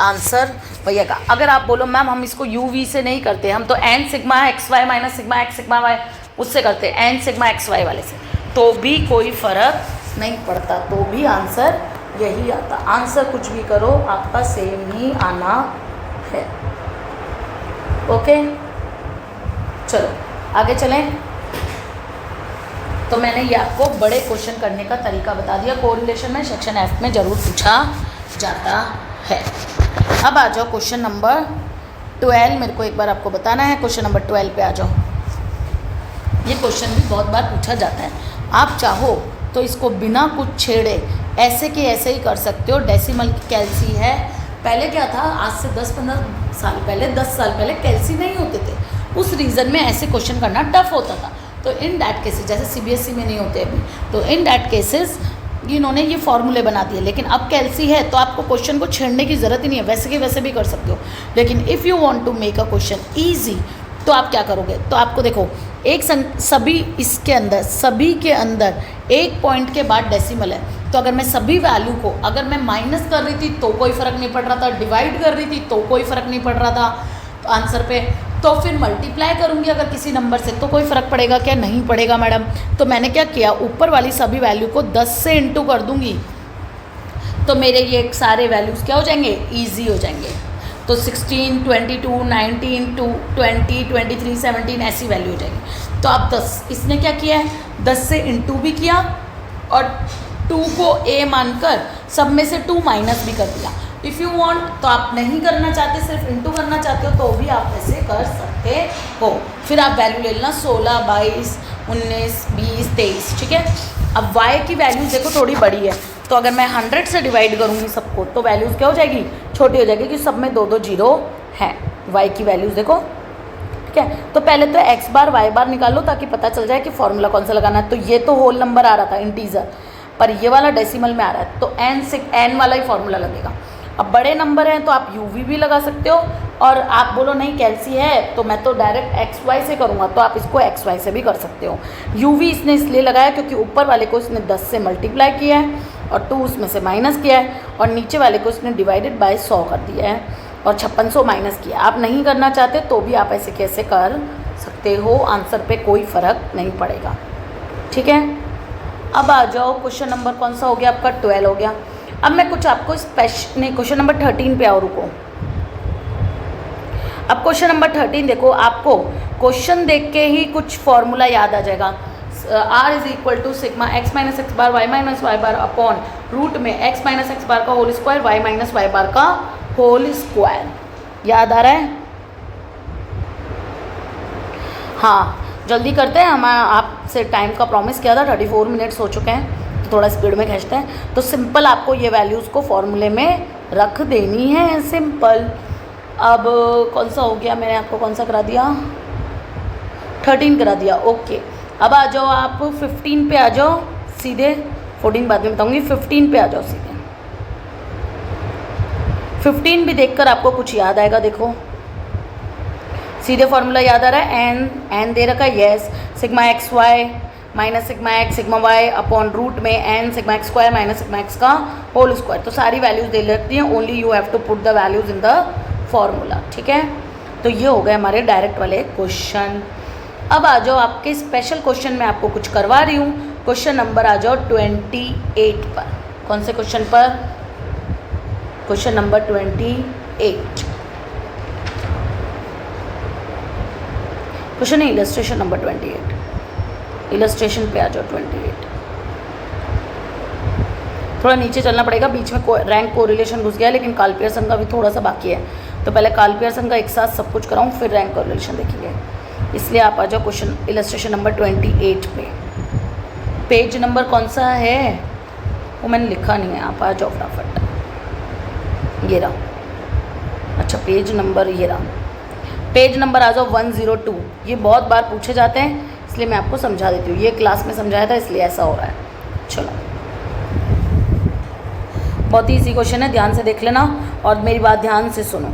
आंसर भैया का। अगर आप बोलो मैम हम इसको यू वी से नहीं करते, हम तो n sigma x Y minus sigma x sigma y उससे करते हैं, एन सिग्मा एक्स वाई वाले से, तो भी कोई फ़र्क नहीं पड़ता, तो भी आंसर यही आता। आंसर कुछ भी करो आपका सेम ही आना है, ओके। चलो आगे चलें। तो मैंने ये आपको बड़े क्वेश्चन करने का तरीका बता दिया। कोरिलेशन में सेक्शन एफ में ज़रूर पूछा जाता है। अब आ जाओ क्वेश्चन नंबर 12। मेरे को एक बार आपको बताना है, क्वेश्चन नंबर 12 पे आ जाओ। ये क्वेश्चन भी बहुत बार पूछा जाता है। आप चाहो तो इसको बिना कुछ छेड़े ऐसे के ऐसे ही कर सकते हो। डेसिमल की कैल्सी है। पहले क्या था, आज से 10-15 साल पहले, 10 साल पहले कैल्सी नहीं होते थे। उस रीज़न में ऐसे क्वेश्चन करना टफ होता था। तो इन डैट केसेस, जैसे सीबीएसई में नहीं होते अभी, तो इन डैट केसेस इन्होंने ये फॉर्मूले बना दिए। लेकिन अब कैल्सी है तो आपको क्वेश्चन को छेड़ने की ज़रूरत ही नहीं है, वैसे के वैसे भी कर सकते हो। लेकिन if you want to make a question easy तो आप क्या करोगे, तो आपको देखो सभी इसके अंदर, सभी के अंदर एक पॉइंट के बाद डेसिमल है। तो अगर मैं सभी वैल्यू को, अगर मैं माइनस कर रही थी तो कोई फ़र्क नहीं पड़ रहा था, डिवाइड कर रही थी तो कोई फ़र्क नहीं पड़ रहा था आंसर पे, तो फिर मल्टीप्लाई करूँगी अगर किसी नंबर से तो कोई फ़र्क पड़ेगा क्या, नहीं पड़ेगा मैडम। तो मैंने क्या किया, ऊपर वाली सभी वैल्यू को 10 से इंटू कर दूँगी तो मेरे ये सारे वैल्यूज़ क्या हो जाएंगे, ईजी हो जाएंगे। तो 16, 22, 19, 20, 23, 17 ऐसी वैल्यू हो जाएगी। तो आप 10, इसने क्या किया है, 10 से इंटू भी किया और 2 को a मानकर सब में से 2 माइनस भी कर दिया। इफ़ यू वांट, तो आप नहीं करना चाहते, सिर्फ इंटू करना चाहते हो तो भी आप ऐसे कर सकते हो। फिर आप वैल्यू ले लेना 16, 22, 19, 20, 23, ठीक है। अब y की वैल्यू देखो थोड़ी बड़ी है, तो अगर मैं 100 से डिवाइड करूँगी सबको तो वैल्यूज़ क्या हो जाएगी, छोटी हो जाएगी, क्योंकि सब में 2-2 जीरो हैं। y की वैल्यूज़ देखो, ठीक है। तो पहले तो x बार y बार निकाल लो ताकि पता चल जाए कि फॉर्मूला कौन सा लगाना है। तो ये तो होल नंबर आ रहा था इंटीजर, पर ये वाला डेसिमल में आ रहा है, तो n वाला ही फॉर्मूला लगेगा। अब बड़े नंबर हैं तो आप uv भी लगा सकते हो, और आप बोलो नहीं कैल्सी है तो मैं तो डायरेक्ट xy से करूँगा, तो आप इसको xy से भी कर सकते हो। uv इसने इसलिए लगाया क्योंकि ऊपर वाले को इसने 10 से मल्टीप्लाई किया है और 2 उसमें से माइनस किया है, और नीचे वाले को इसने डिवाइडेड बाय 100 कर दिया है और 5600 माइनस किया। आप नहीं करना चाहते तो भी आप ऐसे कैसे कर सकते हो, आंसर पे कोई फ़र्क नहीं पड़ेगा, ठीक है। अब आ जाओ क्वेश्चन नंबर कौन सा हो गया आपका, 12 हो गया। अब मैं कुछ आपको नहीं, क्वेश्चन नंबर 13 पे आओ, रुको। अब क्वेश्चन नंबर 13 देखो, आपको क्वेश्चन देख के ही कुछ फॉर्मूला याद आ जाएगा। r is equal to sigma x minus x bar Y minus Y bar upon root में x माइनस एक्स बार का whole square y minus Y bar का होल स्क्वायर। याद आ रहा है? हाँ, जल्दी करते हैं, हम आपसे टाइम का प्रॉमिस किया था, 34 मिनट्स हो चुके हैं, तो थोड़ा स्पीड में खींचते हैं। तो सिंपल आपको ये वैल्यूज़ को फॉर्मूले में रख देनी है, सिंपल। अब कौन सा हो गया, मैंने आपको कौन सा करा दिया, 13 करा दिया, ओके। अब आ जाओ आप 15 पे आ जाओ सीधे, 14 बाद में बताऊंगी, 15 पे आ जाओ सीधे। 15 भी देखकर आपको कुछ याद आएगा, देखो सीधे फॉर्मूला याद आ रहा है, एन दे रखा है, yes, sigma x Y minus sigma x sigma Y upon root में N sigma x square minus sigma x का होल स्क्वायर। तो सारी वैल्यूज दे रखती हैं, only you have to put the values in the formula, ठीक है। तो ये हो गए हमारे डायरेक्ट वाले क्वेश्चन। अब आ जाओ आपके स्पेशल क्वेश्चन में आपको कुछ करवा रही हूँ। क्वेश्चन नंबर आ जाओ 28 पर। कौन से क्वेश्चन पर? क्वेश्चन नंबर 28, क्वेश्चन है इलस्ट्रेशन नंबर 28। इलस्ट्रेशन पे आ जाओ 28। थोड़ा नीचे चलना पड़ेगा, बीच में रैंक कोरिलेशन घुस गया है, लेकिन काल पियर्सन का भी थोड़ा सा बाकी है, तो पहले काल पियर्सन का एक साथ सब कुछ कराऊँ फिर रैंक कोरिलेशन देखेंगे। इसलिए आप आ जाओ क्वेश्चन इलस्ट्रेशन नंबर 28 पे। पेज नंबर कौन सा है वो मैंने लिखा नहीं है, आप आ जाओ फटाफट। ये रहा, अच्छा पेज नंबर ये रहा, पेज नंबर आ जाओ 102। ये बहुत बार पूछे जाते हैं इसलिए मैं आपको समझा देती हूँ, ये क्लास में समझाया था इसलिए ऐसा हो रहा है। चलो, बहुत ही इजी क्वेश्चन है, ध्यान से देख लेना और मेरी बात ध्यान से सुनो।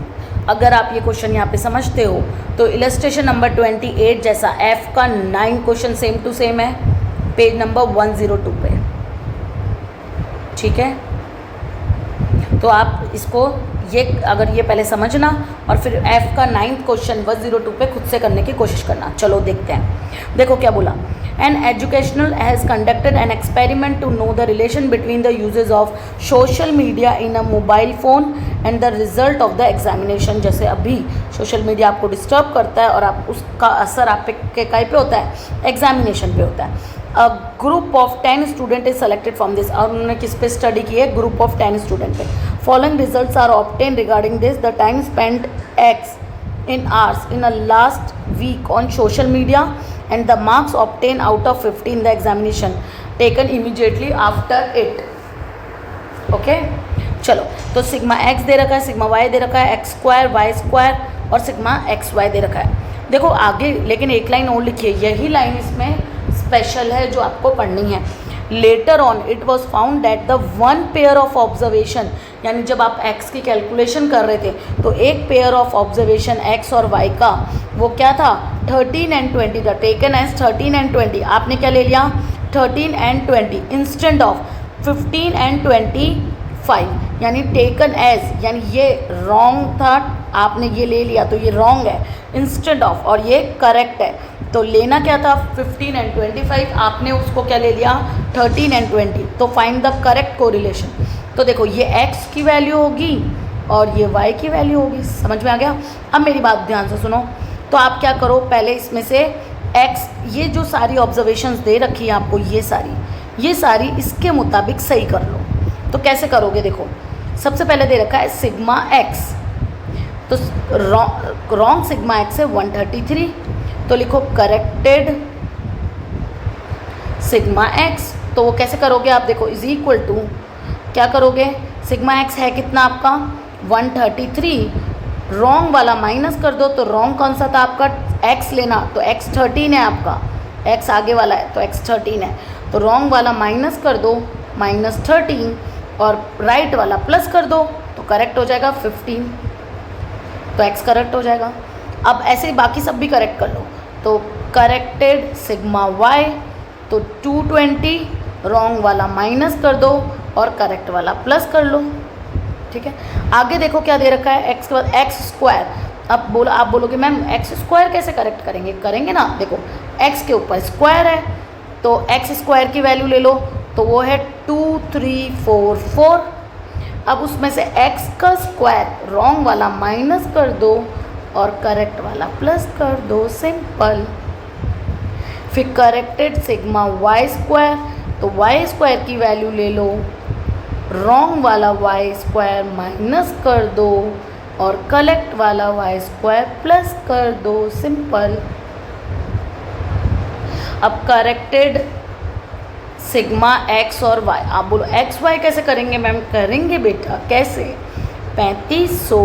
अगर आप ये क्वेश्चन यहाँ पे समझते हो तो इलस्ट्रेशन नंबर 28 जैसा F का 9 क्वेश्चन सेम टू सेम है पेज नंबर 102 पे, ठीक है। तो आप इसको ये अगर ये पहले समझना और फिर F का 9th क्वेश्चन 102 पे खुद से करने की कोशिश करना। चलो देखते हैं, देखो क्या बोला। An educational has conducted an experiment to know the relation between the uses of social media in a mobile phone and the result of the examination। जैसे अभी सोशल मीडिया आपको डिस्टर्ब करता है और आप उसका असर आप पे काय पे होता है, एग्जामिनेशन पे होता है। A group of 10 student is selected from this, और उन्होंने किस पे स्टडी की है, ग्रुप ऑफ 10 स्टूडेंट पे. Following results are obtain regarding this, the time spent x in hours in a last week on social media and the marks obtained out of 50 in the examination taken immediately after it. Okay चलो, तो sigma x दे रखा है, sigma why they रखा है, x square Y square और sigma x why they रखा है. देखो आगे लेकिन एक लाइन और लिखी है, यही लाइन इसमें स्पेशल है जो आपको पढ़नी है. Later on it was found that the one pair of observation, यानी जब आप x की कैलकुलेशन कर रहे थे तो एक पेयर ऑफ ऑब्जर्वेशन x और y का वो क्या था, 13 एंड 20 था. टेकन एज 13 एंड 20, आपने क्या ले लिया 13 एंड 20 इंस्टेंट ऑफ 15 एंड 25, यानी टेकन एज, यानी ये रॉन्ग था, आपने ये ले लिया तो ये रॉन्ग है, इंस्टेंट ऑफ, और ये करेक्ट है. तो लेना क्या था 15 एंड 25, आपने उसको क्या ले लिया 13 एंड 20. तो फाइंड द करेक्ट कोरिलेशन. तो देखो ये x की वैल्यू होगी और ये y की वैल्यू होगी. समझ में आ गया. अब मेरी बात ध्यान से सुनो. तो आप क्या करो, पहले इसमें से x, ये जो सारी ऑब्जर्वेशंस दे रखी है आपको, ये सारी इसके मुताबिक सही कर लो. तो कैसे करोगे, देखो सबसे पहले दे रखा है सिग्मा x, तो रॉन्ग सिग्मा x है 133, तो लिखो करेक्टेड सिग्मा x. तो वो कैसे करोगे आप, देखो इज इक्वल टू, क्या करोगे, सिग्मा x है कितना आपका 133, रॉन्ग वाला माइनस कर दो. तो रॉन्ग कौन सा था आपका, x लेना, तो x 13 है आपका, x आगे वाला है तो x 13 है. तो रॉन्ग वाला माइनस कर दो, -13, और राइट वाला प्लस कर दो तो करेक्ट हो जाएगा 15. तो x करेक्ट हो जाएगा. अब ऐसे ही बाकी सब भी करेक्ट कर लो. तो करेक्टेड सिग्मा y, तो 220, रॉन्ग वाला माइनस कर दो और करेक्ट वाला प्लस कर लो. ठीक है. आगे देखो क्या दे रखा है, x के बाद एक्स स्क्वायर. अब आप बोलोगे मैम एक्स स्क्वायर कैसे करेक्ट करेंगे, करेंगे ना. देखो x के ऊपर स्क्वायर है तो एक्स स्क्वायर की वैल्यू ले लो, तो वो है 2344. अब उसमें से x का स्क्वायर, रॉन्ग वाला माइनस कर दो और करेक्ट वाला प्लस कर दो, सिंपल. फिर करेक्टेड सिग्मा y स्क्वायर, तो y स्क्वायर की वैल्यू ले लो, रॉन्ग वाला y स्क्वायर माइनस कर दो और करेक्ट वाला y स्क्वायर प्लस कर दो, सिंपल. अब करेक्टेड सिग्मा x और y, आप बोलो एक्स वाई कैसे करेंगे मैम, करेंगे बेटा कैसे, 3500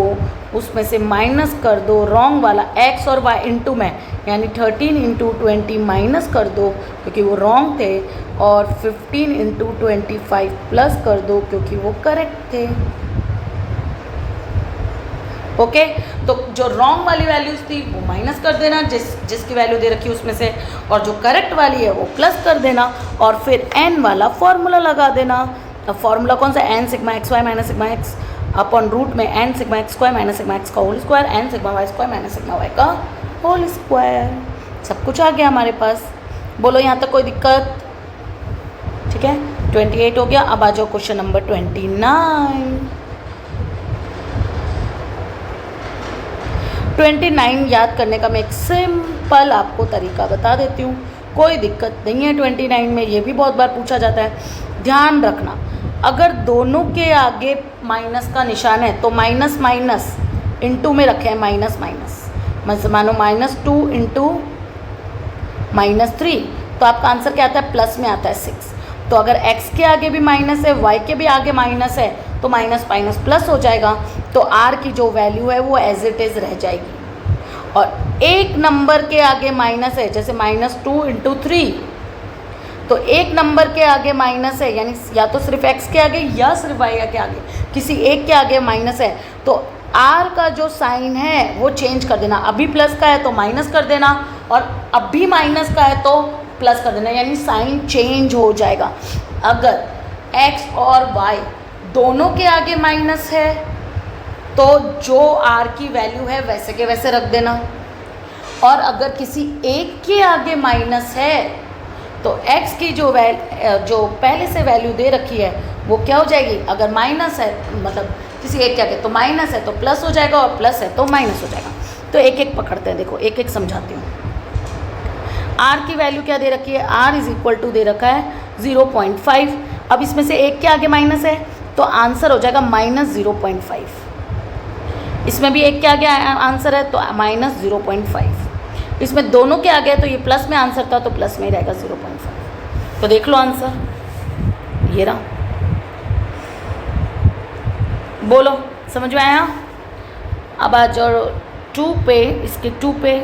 उसमें से माइनस कर दो रॉन्ग वाला x और y इंटू में, यानी 13 इंटू 20 माइनस कर दो क्योंकि वो रॉन्ग थे, और 15 इंटू 25 प्लस कर दो क्योंकि वो करेक्ट थे. ओके. तो जो रॉन्ग वाली वैल्यूज़ थी वो माइनस कर देना, जिसकी वैल्यू दे रखी है उसमें से, और जो करेक्ट वाली है वो प्लस कर देना, और फिर n वाला फॉर्मूला लगा देना. अब फॉर्मूला कौन सा, n sigma x Y minus sigma x upon root में n sigma x square minus sigma x का whole square, n sigma Y square minus sigma Y का होल स्क्वायर. सब कुछ आ गया हमारे पास. बोलो यहाँ तक कोई दिक्कत. ठीक है. 28 हो गया. अब आ जाओ क्वेश्चन नंबर 29 याद करने का मैं एक सिंपल आपको तरीका बता देती हूँ, कोई दिक्कत नहीं है. 29 में ये भी बहुत बार पूछा जाता है. ध्यान रखना, अगर दोनों के आगे माइनस का निशान है तो माइनस माइनस इंटू में रखे हैं, माइनस माइनस, मानो -2 इंटू -3, तो आपका आंसर क्या आता है, प्लस में आता है 6. तो अगर x के आगे भी माइनस है, y के भी आगे माइनस है, तो माइनस माइनस प्लस हो जाएगा. तो r की जो वैल्यू है वो एज इट इज़ रह जाएगी. और एक नंबर के आगे माइनस है, जैसे -2 इंटू 3, तो एक नंबर के आगे माइनस है, यानी या तो सिर्फ x के आगे या सिर्फ y के आगे, किसी एक के आगे माइनस है, तो r का जो साइन है वो चेंज कर देना. अभी प्लस का है तो माइनस कर देना, और अभी माइनस का है तो प्लस कर देना, यानी साइन चेंज हो जाएगा. अगर x और y दोनों के आगे माइनस है तो जो r की वैल्यू है वैसे के वैसे रख देना, और अगर किसी एक के आगे माइनस है तो x की जो पहले से वैल्यू दे रखी है वो क्या हो जाएगी, अगर माइनस है मतलब किसी एक के आगे तो माइनस है तो प्लस हो जाएगा, और प्लस है तो माइनस हो जाएगा. तो एक एक पकड़ते हैं, देखो एक एक समझाती हूँ. आर की वैल्यू क्या दे रखी है, आर इज इक्वल टू दे रखा है 0.5। अब इसमें से एक के आगे माइनस है तो आंसर हो जाएगा -0.5। इसमें भी एक के आगे आंसर है तो -0.5। इसमें दोनों के आगे है तो ये प्लस में आंसर था तो प्लस में ही रहेगा 0.5। तो देख लो आंसर ये रहा। बोलो समझ में आया। अब आ जाओ 2 पे, इसके 2 पे।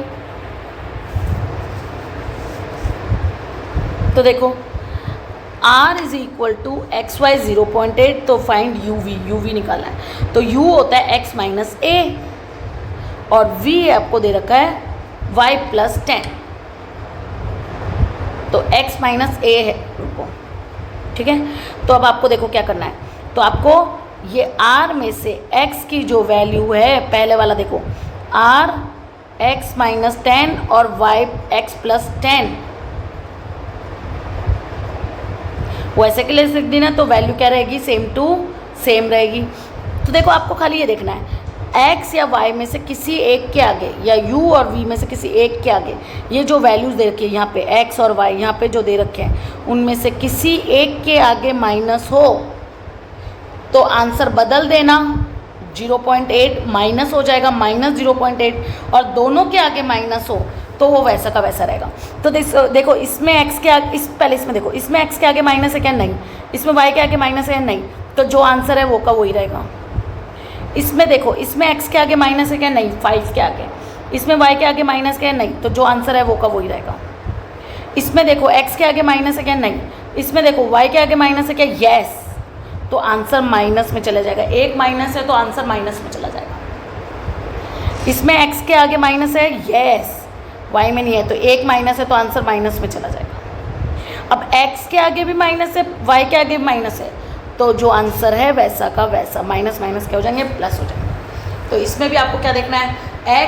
तो देखो r is equal to XY 0.8, तो फाइंड UV निकालना है। तो U होता है x माइनस ए और V आपको दे रखा है y प्लस 10, तो x माइनस ए है रुको, ठीक है। तो अब आपको देखो क्या करना है, तो आपको ये r में से x की जो वैल्यू है, पहले वाला देखो r x माइनस 10 और y x प्लस 10, वो ऐसे के लिए लिख देना, तो वैल्यू क्या रहेगी, सेम टू सेम रहेगी। तो देखो आपको खाली ये देखना है x या y में से किसी एक के आगे या u और v में से किसी एक के आगे ये जो वैल्यूज़ दे रखी है यहाँ पे x और y यहाँ पे जो दे रखे हैं उनमें से किसी एक के आगे माइनस हो तो आंसर बदल देना, 0.8 माइनस हो जाएगा -0.8, और दोनों के आगे माइनस हो तो वो वैसा का वैसा रहेगा। तो देखो इसमें x के आगे, पहले इसमें देखो, इसमें x के आगे माइनस है क्या, नहीं। इसमें y के आगे माइनस है, नहीं। तो जो आंसर है वो का वही रहेगा। इसमें देखो, इसमें x के आगे माइनस है क्या, नहीं, 5 के आगे। इसमें y के आगे माइनस क्या है, नहीं। तो जो आंसर है वो का वही रहेगा। इसमें देखो x के आगे माइनस है क्या, नहीं। इसमें देखो y के आगे माइनस है क्या, यस। तो आंसर माइनस में चला जाएगा, एक माइनस है तो आंसर माइनस में चला जाएगा। इसमें x के आगे माइनस है, यस। y में नहीं है तो एक माइनस है तो आंसर माइनस में चला जाएगा। अब x के आगे भी माइनस है, y के आगे भी माइनस है, तो जो आंसर है वैसा का वैसा, माइनस माइनस क्या हो जाएंगे, प्लस हो जाएंगे। तो इसमें भी आपको क्या देखना है,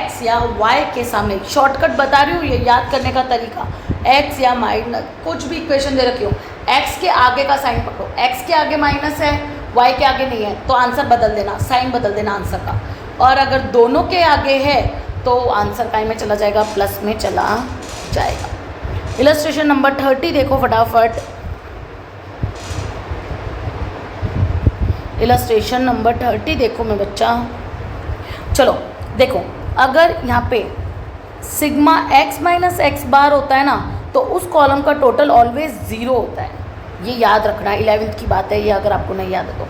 x या y के सामने, शॉर्टकट बता रही हूँ ये याद करने का तरीका, x या माइनस कुछ भी इक्वेशन दे रखी हो, x के आगे का साइन पकड़ो, x के आगे माइनस है y के आगे नहीं है तो आंसर बदल देना, साइन बदल देना आंसर का, और अगर दोनों के आगे है तो आंसर काय में चला जाएगा, प्लस में चला जाएगा। इलस्ट्रेशन नंबर 30 देखो फटाफट। इलस्ट्रेशन नंबर 30 देखो मैं बच्चा, चलो देखो, अगर यहाँ पे सिग्मा x माइनस एक्स बार होता है ना तो उस कॉलम का टोटल ऑलवेज 0 होता है, ये याद रखना, 11th की बात है ये, अगर आपको नहीं याद है तो।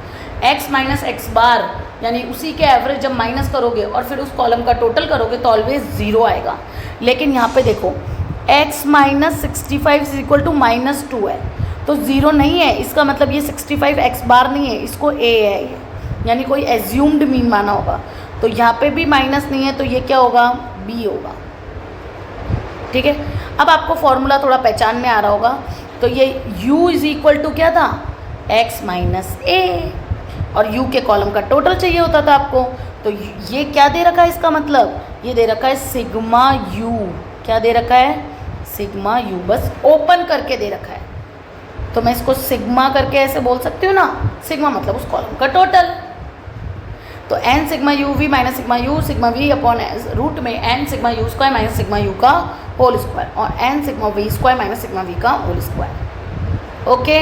x माइनस एक्स बार यानी उसी के एवरेज जब माइनस करोगे और फिर उस कॉलम का टोटल करोगे तो ऑलवेज 0 आएगा। लेकिन यहाँ पे देखो x minus 65 is equal to -2 है तो 0 नहीं है, इसका मतलब ये 65 x बार नहीं है, इसको a है ये, यानी कोई एज्यूम्ड मीन माना होगा। तो यहाँ पे भी माइनस नहीं है तो ये क्या होगा, b होगा, ठीक है। अब आपको फॉर्मूला थोड़ा पहचान में आ रहा होगा, तो ये u इज इक्वल टू क्या था, x माइनस a, और u के कॉलम का टोटल चाहिए होता था आपको, तो ये क्या दे रखा है, इसका मतलब ये दे रखा है सिग्मा u, क्या दे रखा है, सिग्मा u, बस ओपन करके दे रखा है, तो मैं इसको सिग्मा करके ऐसे बोल सकती हूँ ना, सिग्मा मतलब उस कॉलम का टोटल। तो n sigma u v minus sigma u sigma v upon root में n sigma u square minus sigma u का होल स्क्वायर और n sigma v square minus sigma v का होल स्क्वायर, ओके।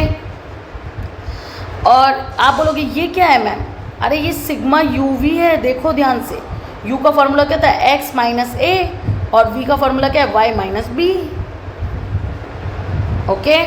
और आप बोलोगे ये क्या है मैम, अरे ये सिग्मा यू वी है, देखो ध्यान से, u का फॉर्मूला क्या था, x माइनस ए, और v का फॉर्मूला क्या है, y माइनस बी, ओके।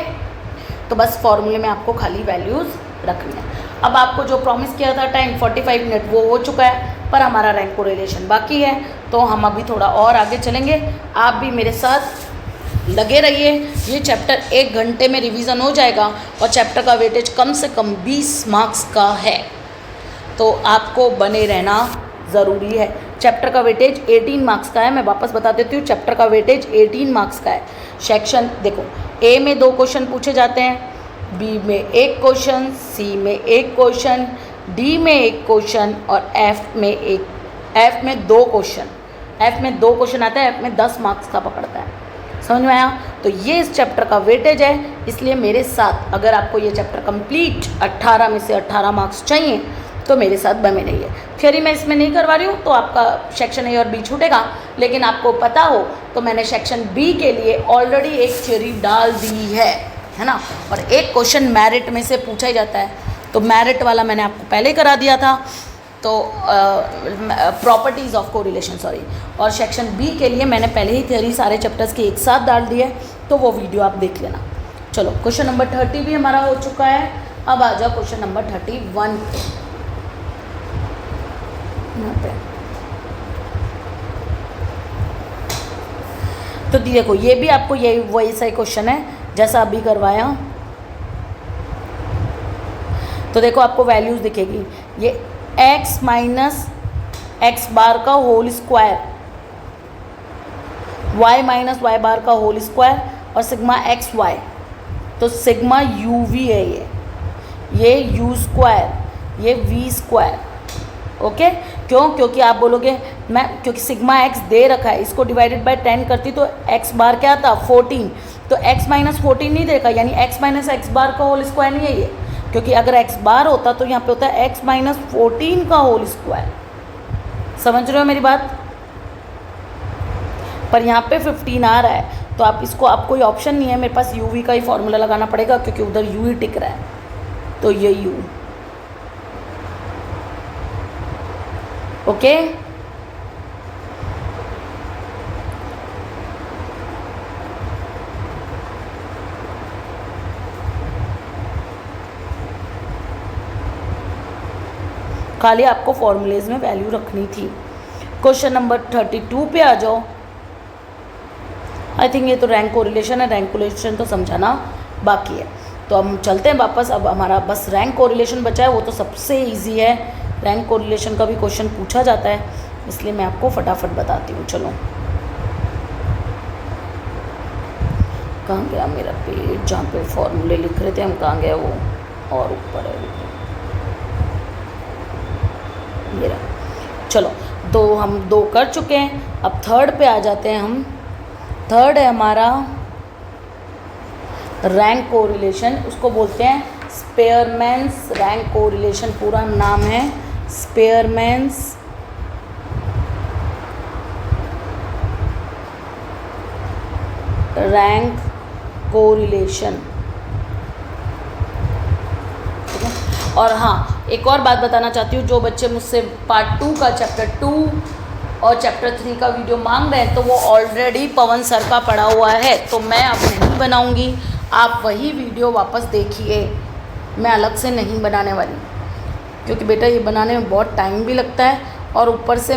तो बस फॉर्मूले में आपको खाली वैल्यूज़ रखनी है। अब आपको जो प्रॉमिस किया था टाइम 45 मिनट वो हो चुका है, पर हमारा रैंक कोरिलेशन बाकी है, तो हम अभी थोड़ा और आगे चलेंगे। आप भी मेरे साथ लगे रहिए, ये चैप्टर 1 घंटे में रिवीजन हो जाएगा और चैप्टर का वेटेज कम से कम 20 मार्क्स का है, तो आपको बने रहना ज़रूरी है। चैप्टर का वेटेज 18 मार्क्स का है, मैं वापस बता देती हूँ, चैप्टर का वेटेज 18 मार्क्स का है। सेक्शन देखो, ए में 2 क्वेश्चन पूछे जाते हैं, बी में 1 क्वेश्चन, सी में 1 क्वेश्चन, डी में 1 क्वेश्चन और एफ में 2 क्वेश्चन। एफ में 2 क्वेश्चन आता है, एफ में 10 मार्क्स का पकड़ता है, समझ में आया। तो ये इस चैप्टर का वेटेज है, इसलिए मेरे साथ अगर आपको ये चैप्टर कंप्लीट 18 में से 18 मार्क्स चाहिए तो मेरे साथ बने रहिए। थ्योरी मैं इसमें नहीं करवा रही हूँ तो आपका सेक्शन ए और बी छूटेगा, लेकिन आपको पता हो तो मैंने सेक्शन बी के लिए ऑलरेडी एक थ्योरी डाल दी है ना। और एक क्वेश्चन मेरिट में से पूछा ही जाता है, तो मेरिट वाला मैंने आपको पहले करा दिया था, तो प्रॉपर्टीज़ ऑफ कोरिलेशन सॉरी। और सेक्शन बी के लिए मैंने पहले ही थ्योरी सारे चैप्टर्स की एक साथ डाल दी है, तो वो वीडियो आप देख लेना। चलो क्वेश्चन नंबर 30 भी हमारा हो चुका है। अब आ जाओ क्वेश्चन नंबर 31 पे। यहाँ पे तो देखो ये भी आपको यही वही सही क्वेश्चन है जैसा अभी करवाया। तो देखो आपको वैल्यूज दिखेगी, ये x माइनस एक्स बार का whole square, y minus Y bar का होल स्क्वायर और सिग्मा एक्स वाई। तो सिग्मा यू वी है ये u स्क्वायर, ये v स्क्वायर। ओके क्यों? क्योंकि आप बोलोगे मैं क्योंकि सिग्मा x दे रखा है, इसको डिवाइडेड बाय 10 करती तो x बार क्या था 14, तो x माइनस 14 नहीं दे रखा, यानी x माइनस एक्स बार का होल स्क्वायर नहीं है ये, क्योंकि अगर x बार होता तो यहाँ पे होता है x माइनस 14 का होल स्क्वायर। समझ रहे हो मेरी बात? पर यहाँ पे 15 आ रहा है, तो आप इसको आप कोई ऑप्शन नहीं है मेरे पास, यू वी का ही फॉर्मूला लगाना पड़ेगा क्योंकि उधर यू ही टिक रहा है, तो ये यू। ओके खाली आपको फॉर्मूलेज में वैल्यू रखनी थी। क्वेश्चन नंबर 32 पे आ जाओ। आई थिंक ये तो रैंक कोरिलेशन है, रैंक कोरिलेशन तो समझाना बाकी है, तो हम चलते हैं वापस। अब हमारा बस रैंक कोरिलेशन बचा है, वो तो सबसे इजी है। रैंक कोरिलेशन का भी क्वेश्चन पूछा जाता है, इसलिए मैं आपको फटाफट बताती हूँ। चलो कहाँ गया मेरा पेज जहाँ पे फॉर्मूले लिख रहे थे हम, कहाँ गया वो? और ऊपर है मेरा। चलो हम दो कर चुके हैं, अब थर्ड पे आ जाते हैं हम। थर्ड है हमारा रैंक कोरिलेशन, उसको बोलते हैं स्पेयरमैन्स रैंक कोरिलेशन। पूरा नाम है स्पेयरमैन्स रैंक कोरिलेशन। और हाँ एक और बात बताना चाहती हूँ, जो बच्चे मुझसे पार्ट 2 का चैप्टर 2 और चैप्टर 3 का वीडियो मांग रहे हैं, तो वो ऑलरेडी पवन सर का पड़ा हुआ है, तो मैं अब नहीं बनाऊँगी, आप वही वीडियो वापस देखिए, मैं अलग से नहीं बनाने वाली, क्योंकि बेटा ये बनाने में बहुत टाइम भी लगता है और ऊपर से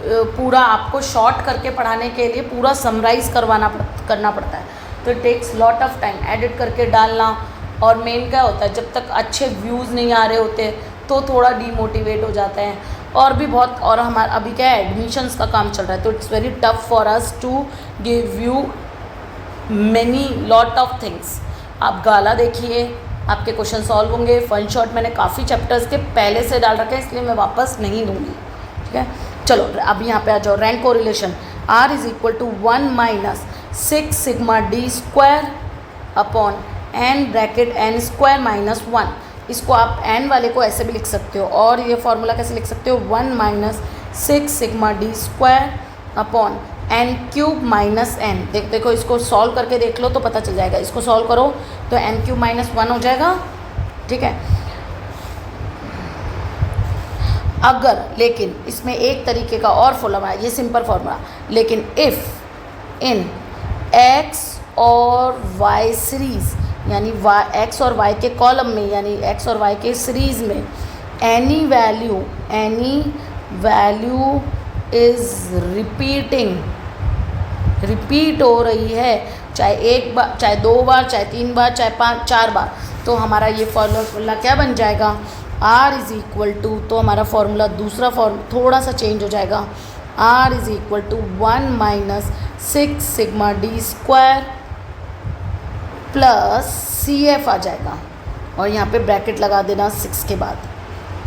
पूरा आपको शॉर्ट करके पढ़ाने के लिए पूरा समराइज़ करना पड़ता है, तो it takes lot of time edit करके डालना। और मेन क्या होता है, जब तक अच्छे व्यूज़ नहीं आ रहे होते तो थोड़ा डीमोटिवेट हो जाते हैं, और भी बहुत। और हमारा अभी क्या है, एडमिशन्स का काम चल रहा है, तो it's very tough for us to give you many lot of things. आप गाला देखिए, आपके क्वेश्चन सॉल्व होंगे। फन शॉट मैंने काफ़ी चैप्टर्स के पहले से डाल रखे हैं, इसलिए मैं वापस नहीं दूंगी, ठीक है। चलो अब यहाँ पे आ जाओ। Rank correlation R is equal to 1 minus 6 sigma d square upon n bracket n square minus 1। इसको आप n वाले को ऐसे भी लिख सकते हो, और ये फॉर्मूला कैसे लिख सकते हो, 1 minus 6 sigma d square upon n cube minus n। देखो इसको सॉल्व करके देख लो तो पता चल जाएगा। इसको सॉल्व करो तो n क्यूब माइनस 1 हो जाएगा, ठीक है। अगर लेकिन इसमें एक तरीके का और फॉर्मूला है, ये सिंपल फॉर्मूला, लेकिन इफ़ इन x और y सीरीज़, यानी x और y के कॉलम में, यानी x और y के सीरीज़ में एनी वैल्यू इज़ रिपीट हो रही है, चाहे एक बार, चाहे 2 बार, चाहे 3 बार, चाहे 4 बार, तो हमारा ये फॉर्मूला क्या बन जाएगा, R इज़ इक्वल टू, तो हमारा फॉर्मूला दूसरा थोड़ा सा चेंज हो जाएगा, R is equal to 1 minus 6 sigma d square plus CF आ जाएगा, और यहाँ पे ब्रैकेट लगा देना 6 के बाद,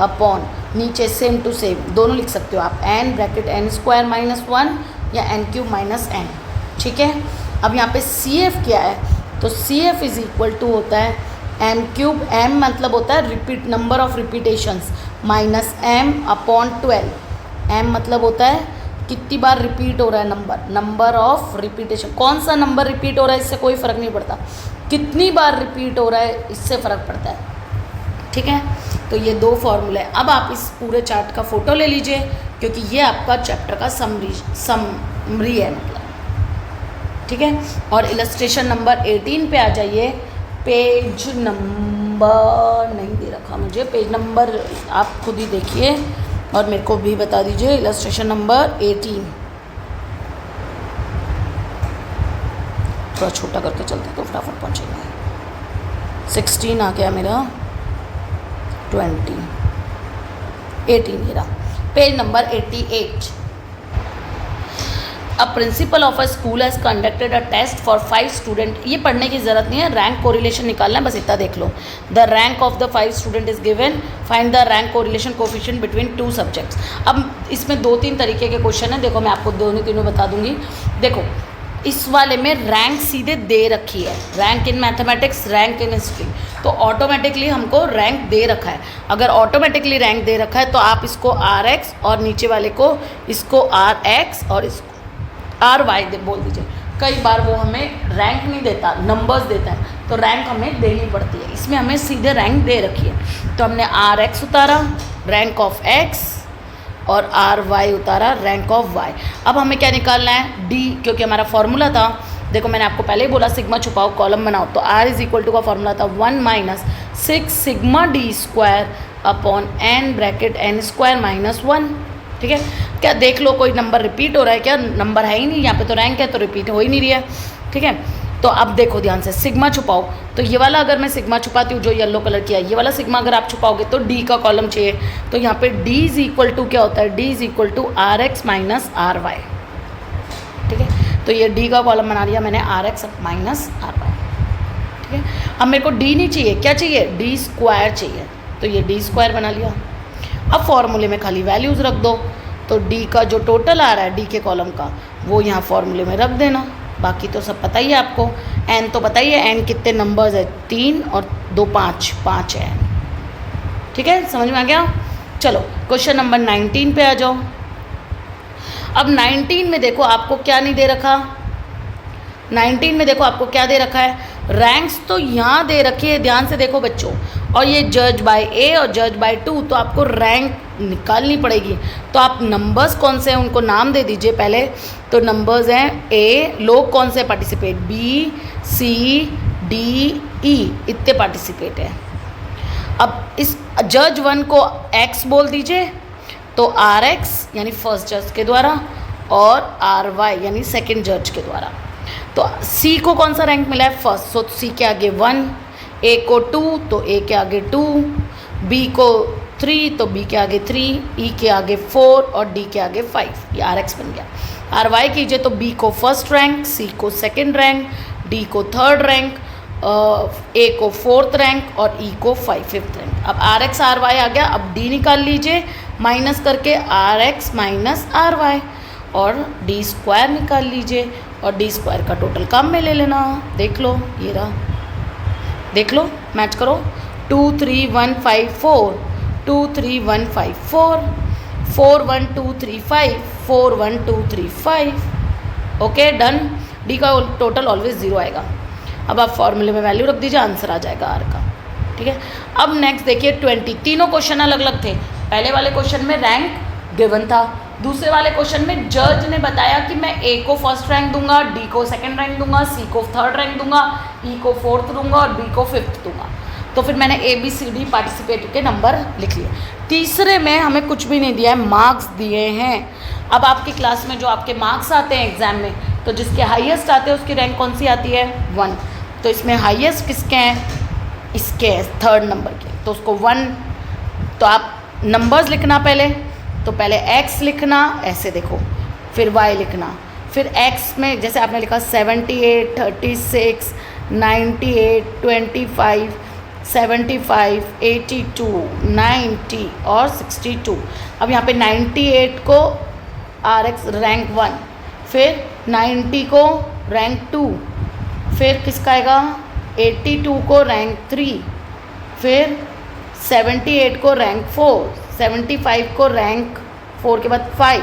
अपॉन नीचे सेम टू सेम दोनों लिख सकते हो आप, n bracket n square minus 1 या n क्यूब माइनस n, ठीक है। अब यहाँ पे CF क्या है, तो CF इज़ इक्वल टू होता है एम क्यूब, एम मतलब होता है repeat, number of repetitions, minus m upon 12। M मतलब होता है कितनी बार रिपीट हो रहा है नंबर, नंबर ऑफ रिपीटेशन। कौन सा नंबर रिपीट हो रहा है इससे कोई फ़र्क नहीं पड़ता, कितनी बार रिपीट हो रहा है इससे फ़र्क पड़ता है। ठीक है, तो ये दो फॉर्मूले हैं। अब आप इस पूरे चार्ट का फ़ोटो ले लीजिए, क्योंकि ये आपका चैप्टर का समरी है मतलब। ठीक है, और इलस्ट्रेशन नंबर 18 पे आ जाइए। पेज नंबर नहीं दे रखा मुझे, पेज नंबर आप खुद ही देखिए और मेरे को भी बता दीजिए। इलस्ट्रेशन नंबर 18, थोड़ा छोटा करके चलते तो फटाफट पहुँचेंगे। 16 आ गया मेरा, 20, 18 गिरा। Page number 88। A principal of a school has conducted a test for 5 student. ये पढ़ने की ज़रूरत नहीं है, रैंक कोरिलेशन निकालना है, बस इतना देख लो। The rank of the 5 student is given, find the rank correlation coefficient between 2 subjects. अब इसमें 2-3 तरीके के क्वेश्चन हैं, देखो मैं आपको दोनों तीनों बता दूंगी। देखो इस वाले में रैंक सीधे दे रखी है, rank in mathematics, rank in history, तो ऑटोमेटिकली हमको रैंक दे रखा है। अगर ऑटोमेटिकली रैंक दे रखा है तो आप इसको RX और नीचे वाले को इसको RX और इसको RY बोल दीजिए। कई बार वो हमें रैंक नहीं देता, नंबर्स देता है, तो रैंक हमें देनी पड़ती है। इसमें हमें सीधे रैंक दे रखी है, तो हमने RX उतारा रैंक ऑफ X और RY उतारा रैंक ऑफ Y। अब हमें क्या निकालना है, D, क्योंकि हमारा फॉर्मूला था, देखो मैंने आपको पहले ही बोला सिग्मा छुपाओ कॉलम बनाओ, तो R इज इक्वल टू का फॉर्मूला था 1 - 6 sigma D square upon n bracket n square minus 1। ठीक है, क्या देख लो कोई नंबर रिपीट हो रहा है क्या, नंबर है ही नहीं, यहाँ पे तो रैंक है तो रिपीट हो ही नहीं रही है। ठीक है, तो अब देखो ध्यान से, सिग्मा छुपाओ, तो ये वाला अगर मैं सिग्मा छुपाती हूँ जो येलो कलर किया है, ये वाला सिग्मा अगर आप छुपाओगे तो D का कॉलम चाहिए, तो यहाँ पे D इज इक्वल टू क्या होता है, D is equal to RX minus RY। ठीक है, तो ये D का कॉलम बना लिया मैंने, RX माइनस RY। ठीक है, अब मेरे को D नहीं चाहिए, क्या चाहिए, D स्क्वायर चाहिए, तो ये D स्क्वायर बना लिया। अब फॉर्मूले में खाली वैल्यूज़ रख दो, तो D का जो टोटल आ रहा है D के कॉलम का वो यहाँ फॉर्मूले में रख देना। बाकी तो सब पता ही है आपको, n तो पता ही है, n कितने नंबर्स है, 3 और 2 5 है n। ठीक है, समझ में आ गया। चलो क्वेश्चन नंबर 19 पे आ जाओ। अब 19 में देखो आपको क्या नहीं दे रखा, 19 में देखो आपको क्या दे रखा है, रैंक्स तो यहाँ दे रखी है, ध्यान से देखो बच्चों, और ये जज बाय A और जज बाय 2, तो आपको रैंक निकालनी पड़ेगी। तो आप नंबर्स कौन से हैं उनको नाम दे दीजिए पहले। तो नंबर्स हैं A, लोग कौन से participate, B, C, D, E, इतने पार्टिसिपेट हैं। अब इस जज 1 को X बोल दीजिए, तो RX यानी फर्स्ट जज के द्वारा और RY यानी सेकंड जज के द्वारा। तो C को कौन सा रैंक मिला है, फर्स्ट, तो C के आगे 1, A को 2 तो A के आगे 2, B को 3 तो B के आगे 3, E के आगे 4 और D के आगे 5, ये RX बन गया। RY कीजिए तो B को फर्स्ट रैंक, C को सेकंड रैंक, D को थर्ड रैंक, A को फोर्थ रैंक और E को फिफ्थ रैंक। अब RX RY आ गया, अब D निकाल लीजिए माइनस करके, RX माइनस RY, और D स्क्वायर निकाल लीजिए और D स्क्वायर का टोटल काम में ले लेना। देख लो ये रहा, देख लो मैच करो, 2 3 1 5 4, 2 3 1 5 4, 4 1 2 3 5, 4 1 2 3 5। Okay done. D का टोटल ऑलवेज 0 आएगा। अब आप फॉर्मूले में वैल्यू रख दीजिए, आंसर आ जाएगा R का। ठीक है, अब नेक्स्ट देखिए 20, तीनों क्वेश्चन अलग अलग थे। पहले वाले क्वेश्चन में रैंक गिवन था, दूसरे वाले क्वेश्चन में जज ने बताया कि मैं A को फर्स्ट रैंक दूंगा, D को सेकंड रैंक दूंगा, C को थर्ड रैंक दूंगा, E को फोर्थ दूंगा और B को फिफ्थ दूंगा। तो फिर मैंने ABCD पार्टिसिपेट के नंबर लिख लिए। तीसरे में हमें कुछ भी नहीं दिया है, मार्क्स दिए हैं। अब आपकी क्लास में जो आपके मार्क्स आते हैं एग्जाम में, तो जिसके हाईएस्ट आते हैं उसकी रैंक कौन सी आती है, 1। तो इसमें हाईएस्ट किसके हैं, इसके हैं, थर्ड नंबर के, तो उसको 1। तो आप नंबर्स लिखना पहले, तो पहले x लिखना, ऐसे देखो, फिर y लिखना, फिर x में जैसे आपने लिखा 78 36 98 25 75 82 90 और 62। अब यहाँ पे 98 को RX रैंक 1, फिर 90 को रैंक 2, फिर किसका आएगा 82 को रैंक 3, फिर 78 को रैंक 4, 75 को रैंक 4 के बाद 5,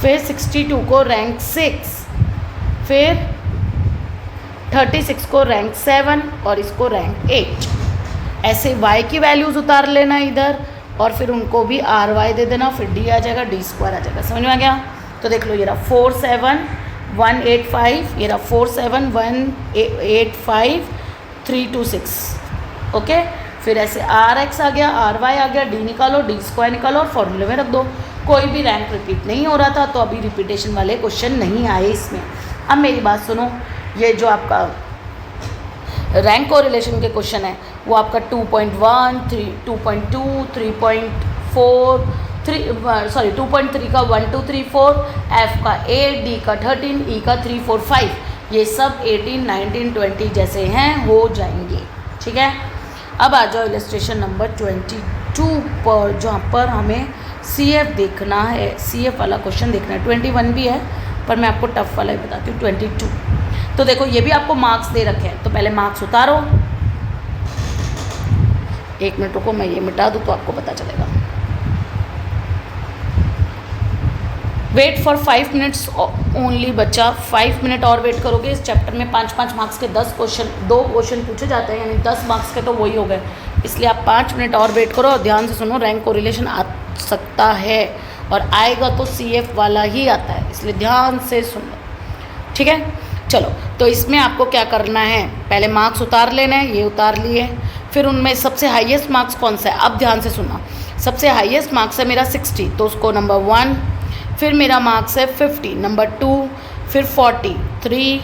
फिर 62 को रैंक 6, फिर 36 को रैंक 7 और इसको रैंक 8। ऐसे y की वैल्यूज़ उतार लेना इधर और फिर उनको भी आर वाई दे देना, फिर d आ जाएगा, d स्क्वायर आ जाएगा। समझ में आ गया? तो देख लो ये रहा 47185, ये रहा 47185 ओके। फिर ऐसे आर एक्स आ गया, आर वाई आ गया, डी निकालो, डी स्क्वायर निकालो और फॉर्मूले में रख दो। कोई भी रैंक रिपीट नहीं हो रहा था तो अभी रिपीटेशन वाले क्वेश्चन नहीं आए इसमें। अब मेरी बात सुनो, ये जो आपका रैंक कोरिलेशन के क्वेश्चन है वो आपका 2.1, 2.2, 3.4, 2.3 का 1 2 3 4, एफ का 8, डी का 13, ई का 3 4 5, ये सब 18, 19, 20 जैसे हैं हो जाएंगे। ठीक है, अब आ जाओ इलस्ट्रेशन नंबर 22 पर, जहाँ पर हमें सी एफ देखना है, सी एफ वाला क्वेश्चन देखना है। 21 भी है पर मैं आपको टफ वाला ही बताती हूँ, 22। तो देखो ये भी आपको मार्क्स दे रखे हैं, तो पहले मार्क्स उतारो। एक मिनट रुको, मैं ये मिटा दूँ तो आपको पता चलेगा। वेट फॉर 5 मिनट्स ओनली बच्चा, 5 मिनट और वेट करोगे। इस चैप्टर में 5-5 मार्क्स के 10 क्वेश्चन, 2 क्वेश्चन पूछे जाते हैं, यानी 10 मार्क्स के तो वही हो गए। इसलिए आप 5 मिनट और वेट करो और ध्यान से सुनो। रैंक कोरिलेशन आ सकता है और आएगा तो सी एफ वाला ही आता है, इसलिए ध्यान से सुनो। ठीक है, चलो तो इसमें आपको क्या करना है, पहले मार्क्स उतार लेना है, ये उतार लिए। फिर उनमें सबसे हाईएस्ट मार्क्स कौन सा है, अब ध्यान से सुनना। सबसे हाईएस्ट मार्क्स है मेरा 60, तो उसको नंबर 1। फिर मेरा मार्क्स है 50, नंबर 2। फिर 43,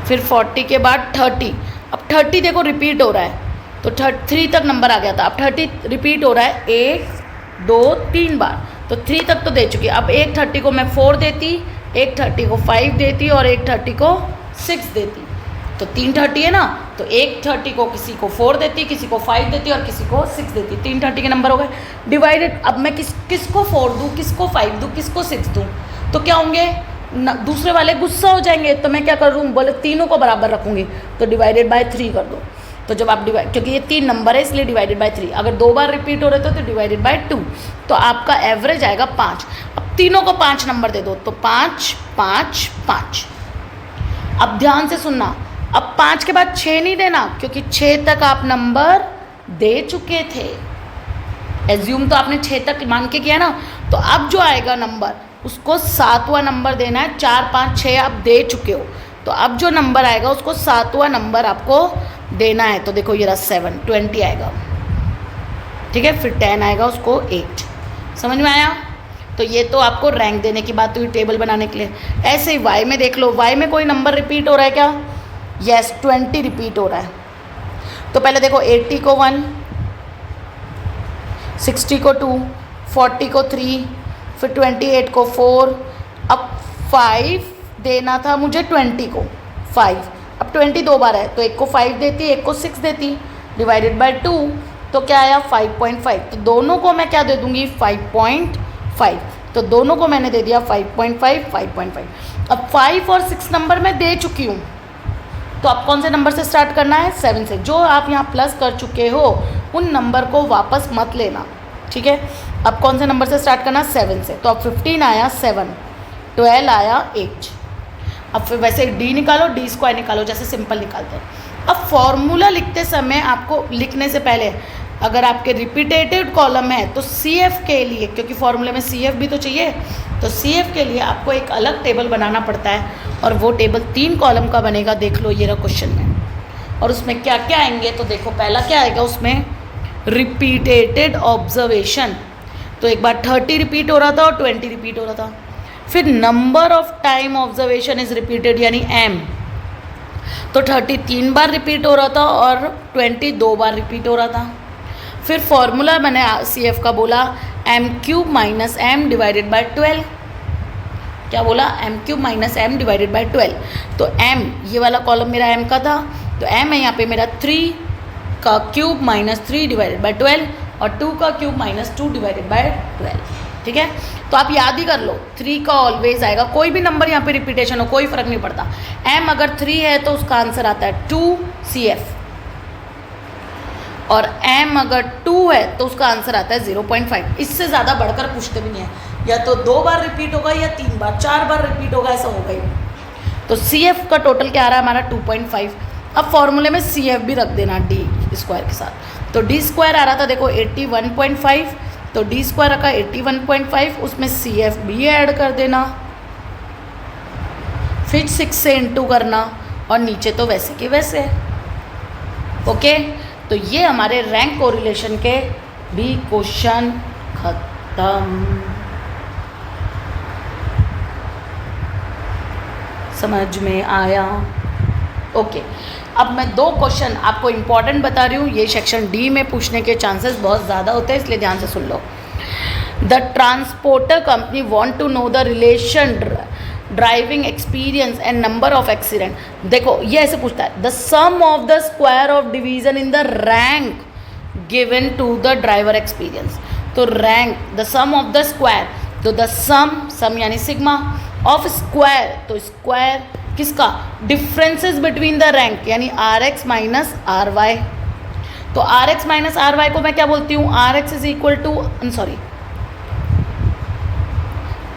फिर 40 के बाद 30। अब 30 देखो रिपीट हो रहा है, तो 3 तक नंबर आ गया था, अब 30 रिपीट हो रहा है 1 2 3 बार, तो 3 तक तो दे चुकी। अब एक 30 को मैं 4 देती, एक 30 को 5 देती और एक 30 को 6 देती, तो 3 30 है ना, तो एक 30 को किसी को 4 देती, किसी को 5 देती और किसी को 6 देती। 3 30 के नंबर हो गए डिवाइडेड। अब मैं किसको 4 दूँ, किसको 5 दूँ, किसको 6 दूँ, तो क्या होंगे दूसरे वाले गुस्सा हो जाएंगे। तो मैं क्या करूँ, बोले तीनों को बराबर रखूँगी, तो डिवाइडेड बाय 3 कर दो। तो जब आप क्योंकि ये 3 नंबर है इसलिए डिवाइडेड बाय 3, अगर 2 बार रिपीट हो रहे थे तो डिवाइडेड बाय 2, तो आपका एवरेज आएगा 5। अब तीनों को 5 नंबर दे दो, तो 5 5 5। अब ध्यान से सुनना, अब 5 के बाद 6 नहीं देना, क्योंकि 6 तक आप नंबर दे चुके थे। एज्यूम तो आपने 6 तक मान के किया ना, तो अब जो आएगा नंबर उसको 7वां नंबर देना है। 4 5 6 आप दे चुके हो, तो अब जो नंबर आएगा उसको 7वां नंबर आपको देना है। तो देखो ये रहा 7, 20 आएगा। ठीक है, फिर 10 आएगा, उसको 8। समझ में आया? तो ये तो आपको रैंक देने की बात हुई टेबल बनाने के लिए। ऐसे ही वाई में देख लो, वाई में कोई नंबर रिपीट हो रहा है क्या? यस, 20 रिपीट हो रहा है। तो पहले देखो 80 को 1, 60 को 2, 40 को 3, फिर 28 को 4। अब 5 देना था मुझे 20 को 5, अब 20 2 बार है, तो एक को 5 देती, एक को 6 देती, डिवाइडेड बाय 2, तो क्या आया 5.5। तो दोनों को मैं क्या दे दूंगी 5.5, तो दोनों को मैंने दे दिया 5.5 5.5। अब 5 और 6 नंबर मैं दे चुकी हूँ, तो आप कौन से नंबर से स्टार्ट करना है? 7 से। जो आप यहाँ प्लस कर चुके हो उन नंबर को वापस मत लेना। ठीक है, अब कौन से नंबर से स्टार्ट करना? 7 से। तो अब 15 आया 7, 12 आया 8। अब फिर वैसे डी निकालो, डी स्क्वायर निकालो, जैसे सिंपल निकालते हैं। अब फॉर्मूला लिखते समय आपको लिखने से पहले अगर आपके रिपीटेटेड कॉलम है तो सी एफ के लिए, क्योंकि फॉर्मूले में सी एफ भी तो चाहिए, तो सी एफ के लिए आपको एक अलग टेबल बनाना पड़ता है, और वो टेबल 3 कॉलम का बनेगा। देख लो ये रहा क्वेश्चन में, और उसमें क्या क्या आएंगे, तो देखो पहला क्या आएगा उसमें, रिपीटेटेड ऑब्जर्वेशन। तो एक बार 30 रिपीट हो रहा था और 20 रिपीट हो रहा था। फिर number of time observation is repeated, यानी एम, तो 30 3 बार रिपीट हो रहा था और 20 2 बार रिपीट हो रहा था। फिर फॉर्मूला मैंने सी एफ का बोला m³ minus M divided by 12। क्या बोला? m³ minus M divided by 12। तो m, ये वाला कॉलम मेरा m का था, तो m है यहाँ पे मेरा 3 का क्यूब माइनस 3 डिवाइडेड बाय 12, और 2 का क्यूब माइनस 2 डिवाइडेड बाय 12। ठीक है, तो आप याद ही कर लो 3 का ऑलवेज आएगा, कोई भी नंबर यहाँ पे रिपीटेशन हो कोई फर्क नहीं पड़ता। m अगर 3 है तो उसका आंसर आता है 2CF, और m अगर 2 है तो उसका आंसर आता है 0.5। इससे ज़्यादा बढ़कर पूछते भी नहीं है, या तो 2 बार रिपीट होगा या 3 बार, 4 बार रिपीट होगा, ऐसा होगा ही। तो CF का टोटल क्या आ रहा है हमारा 2.5। अब फॉर्मूले में CF भी रख देना d स्क्वायर के साथ। तो d स्क्वायर आ रहा था देखो 81.5, तो d स्क्वायर रखा 81.5, उसमें CF भी ऐड कर देना, फिर 6 से इंटू करना, और नीचे तो वैसे के वैसे। ओके, तो ये हमारे रैंक कोरिलेशन के भी क्वेश्चन खत्म। समझ में आया? ओके, अब मैं 2 क्वेश्चन आपको इम्पॉर्टेंट बता रही हूँ, ये सेक्शन डी में पूछने के चांसेस बहुत ज़्यादा होते हैं, इसलिए ध्यान से सुन लो। The transporter company want to know the relation driving experience and number of accident. देखो ये ऐसे पूछता है, the sum of the square of division in the rank given to the driver experience. तो rank the sum of the square, तो the sum यानी sigma of square, तो square किसका, डिफरेंसेस बिटवीन द रैंक यानी RX minus RY। तो RX minus RY को मैं क्या बोलती हूँ, RX is equal to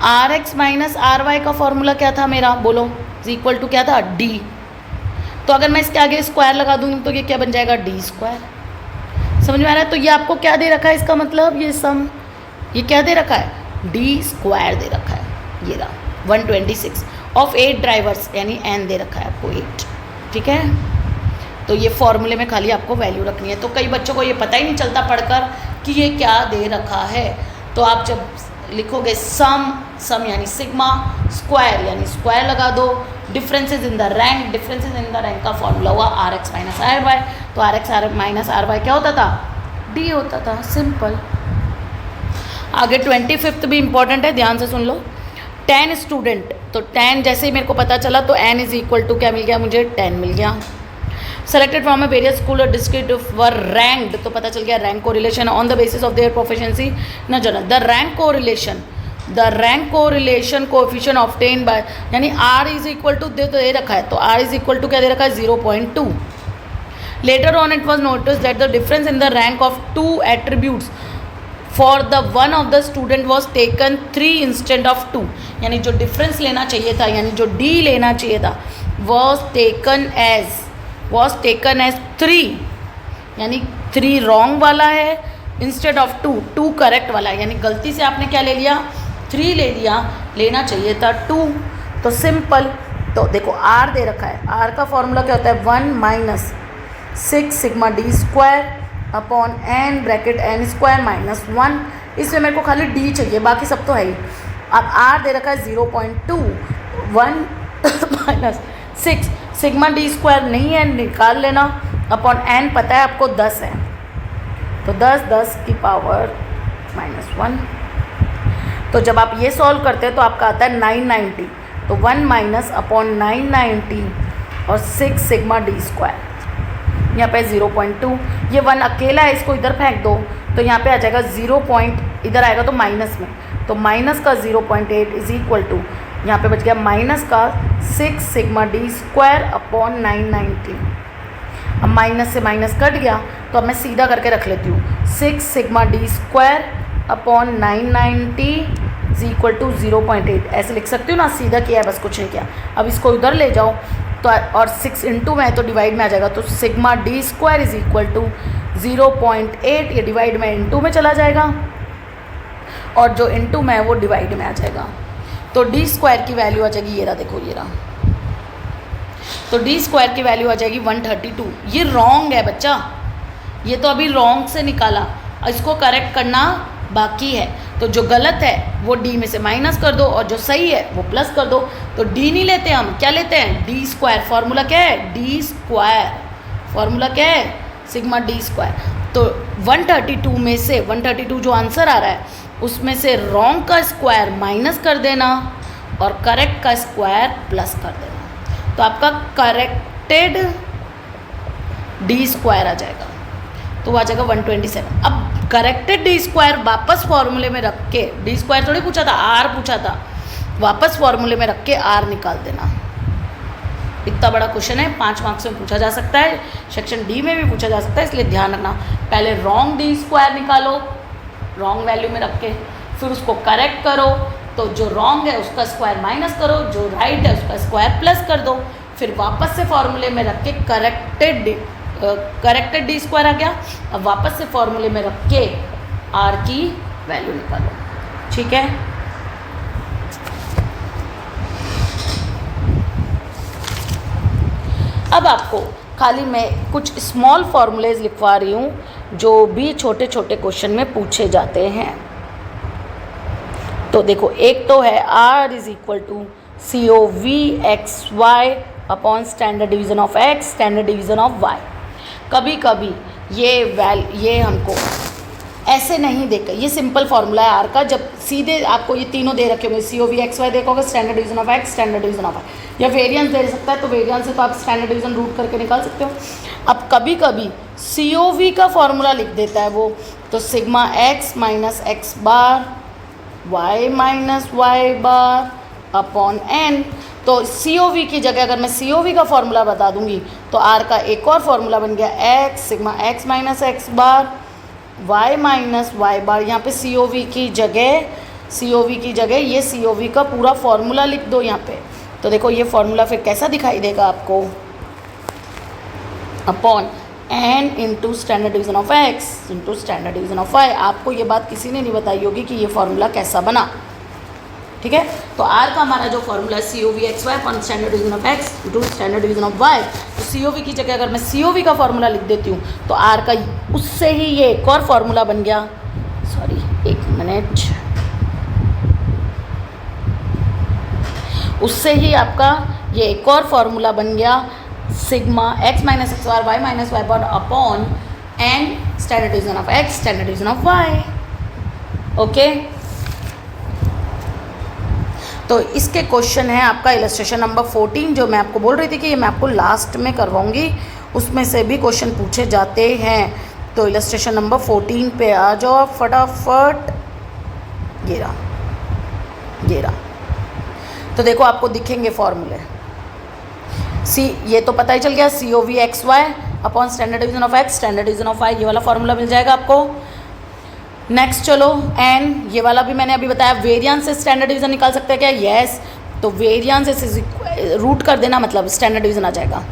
RX minus RY का फॉर्मूला क्या था मेरा, बोलो, इज इक्वल टू क्या था, D। तो अगर मैं इसके आगे स्क्वायर लगा दूंगी तो ये क्या बन जाएगा, D स्क्वायर। समझ में आ रहा है? तो ये आपको क्या दे रखा है, इसका मतलब ये सम, ये क्या दे रखा है, D स्क्वायर दे रखा है, ये रहा 126 ऑफ 8 ड्राइवर्स, यानी n दे रखा है आपको 8। ठीक है, तो ये फॉर्मूले में खाली आपको वैल्यू रखनी है। तो कई बच्चों को ये पता ही नहीं चलता पढ़कर कि ये क्या दे रखा है। तो आप जब लिखोगे सम यानी सिग्मा, स्क्वायर यानी स्क्वायर लगा दो, differences in the rank, differences in the rank का फॉर्मूला हुआ RX माइनस RY। तो RX माइनस RY क्या होता था, D होता था, सिंपल। आगे 25th भी इंपॉर्टेंट है, ध्यान से सुन लो। 10 स्टूडेंट, तो 10 जैसे ही मेरे को पता चला तो n इज इक्वल टू क्या मिल गया मुझे, 10 मिल गया। Selected from a various school और डिस्ट्रिक्ट वर रैंक्ड, तो पता चल गया rank correlation on the basis of their proficiency in general. The rank correlation coefficient obtain bye, यानी R इज इक्वल टू दे रखा है, तो R इज इक्वल टू क्या दे रखा है, 0.2। Later on it was notice that the difference in the rank of 2 attributes for the one of the student was taken 3 instant of 2, यानी जो difference लेना चाहिए था, यानी जो D लेना चाहिए था, वॉज टेकन एज 3, यानी 3 रॉन्ग वाला है इंस्टेड ऑफ 2 करेक्ट वाला है, यानी गलती से आपने क्या ले लिया, 3 ले लिया, लेना चाहिए था 2। तो सिंपल, तो देखो R दे रखा है, R का फॉर्मूला क्या होता है, 1 minus 6 sigma D square upon n bracket n square minus 1। इसमें मेरे को खाली D चाहिए, बाकी सब तो है ही। अब R दे रखा है 0.2, 1 माइनस 6 सिग्मा D स्क्वायर नहीं है, निकाल लेना, अपॉन n पता है आपको 10 है, तो 10 की पावर माइनस 1। तो जब आप ये सॉल्व करते हैं तो आपका आता है 990, तो 1 माइनस अपॉन 990 और 6 सिग्मा D स्क्वायर, यहाँ पे 0.2, ये 1 अकेला है, इसको इधर फेंक दो तो यहाँ पे आ जाएगा 0. इधर आएगा तो माइनस में, तो माइनस का 0.8 इज इक्वल टू, यहाँ पे बच गया माइनस का 6 सिग्मा D स्क्वायर अपॉन 990। अब माइनस से माइनस कट गया, तो अब मैं सीधा करके रख लेती हूँ, 6 sigma D square upon 990 is equal to 0.8, ऐसे लिख सकती हूँ ना, सीधा किया है बस, कुछ नहीं किया। अब इसको उधर ले जाओ तो, और 6 इंटू में है तो डिवाइड में आ जाएगा, तो sigma D square is equal to 0.8, ये डिवाइड में इंटू में चला जाएगा, और जो इंटू में है वो डिवाइड में आ जाएगा। तो D स्क्वायर की वैल्यू आ जाएगी, ये रहा देखो, ये रहा, तो D स्क्वायर की वैल्यू आ जाएगी 132। ये रॉन्ग है बच्चा, ये तो अभी रॉन्ग से निकाला, इसको करेक्ट करना बाकी है। तो जो गलत है वो D में से माइनस कर दो, और जो सही है वो प्लस कर दो। तो D नहीं लेते हम, क्या लेते हैं, D स्क्वायर। फॉर्मूला क्या है, D स्क्वायर, फॉर्मूला क्या है, सिग्मा D स्क्वायर। तो 132 में से 132 जो आंसर आ रहा है उसमें से रॉन्ग का स्क्वायर माइनस कर देना और करेक्ट का स्क्वायर प्लस कर देना, तो आपका करेक्टेड D स्क्वायर आ जाएगा, तो वो आ जाएगा 127। अब करेक्टेड डी स्क्वायर वापस फॉर्मूले में रख के, डी स्क्वायर थोड़ी पूछा था, आर पूछा था, वापस फॉर्मूले में रख के आर निकाल देना। इतना बड़ा क्वेश्चन है, 5 मार्क्स में पूछा जा सकता है, सेक्शन डी में भी पूछा जा सकता है, इसलिए ध्यान रखना। पहले रॉन्ग डी स्क्वायर निकालो रॉन्ग वैल्यू में रख के, फिर उसको करेक्ट करो, तो जो रॉन्ग है उसका स्क्वायर माइनस करो, जो राइट है उसका स्क्वायर प्लस कर दो, फिर वापस से फॉर्मूले में रख के करेक्टेड डी स्क्वायर आ गया। अब वापस से फॉर्मूले में रख के आर की वैल्यू निकालो, ठीक है। अब आपको खाली मैं कुछ स्मॉल फॉर्मूलेज लिखवा रही हूँ जो भी छोटे छोटे क्वेश्चन में पूछे जाते हैं। तो देखो, एक तो है R is equal to COV(xy) upon standard division of x standard division of y। कभी कभी ये हमको ऐसे नहीं देकर, ये सिंपल फार्मूला है R का, जब सीधे आपको ये तीनों दे रखे होंगे, COV(xy) देखोगे, standard division of x standard division of y, या वेरिएंस दे सकता है तो वेरिएंस से तो आप स्टैंडर्ड डिवीज़न रूट करके निकाल सकते हो। अब कभी कभी COV का फॉर्मूला लिख देता है वो, तो sigma x minus x bar y minus Y bar upon n। तो COV की जगह अगर मैं COV का फॉर्मूला बता दूंगी तो R का एक और फॉर्मूला बन गया x sigma x minus x bar y minus Y bar. यहाँ पे COV की जगह ये COV का पूरा फॉर्मूला लिख दो यहाँ पे। तो देखो ये फॉर्मूला फिर कैसा दिखाई देगा आपको, upon n into standard division of x into standard division of y। आपको ये बात किसी ने नहीं बताई होगी कि ये फॉर्मूला कैसा बना, ठीक है। तो R का हमारा जो फॉर्मूला है COV(xy) upon standard division of x into standard division of y। तो COV की जगह अगर मैं COV का फॉर्मूला लिख देती हूँ तो R का उससे ही ये एक और फॉर्मूला बन गया, सॉरी एक मिनट, उससे ही आपका ये एक और फॉर्मूला बन गया sigma x minus x bar y minus Y bar upon n standard division of x standard division of y, okay. तो इसके क्वेश्चन है आपका इलस्ट्रेशन नंबर 14, जो मैं आपको बोल रही थी कि ये मैं आपको लास्ट में करवाऊंगी, उसमें से भी क्वेश्चन पूछे जाते हैं। तो इलस्ट्रेशन नंबर 14 पे आ जाओ फटाफट। ये रहा। तो देखो आपको दिखेंगे फॉर्मूले, ये तो पता ही चल गया, COV(xy) upon standard division of x standard division of y, ये वाला फॉर्मूला मिल जाएगा आपको। नेक्स्ट चलो n, ये वाला भी मैंने अभी बताया। वेरिएंस से स्टैंडर्ड डिवीज़न निकाल सकते हैं क्या, यस। तो वेरिएंस से रूट कर देना, मतलब स्टैंडर्ड डिवीज़न आ जाएगा।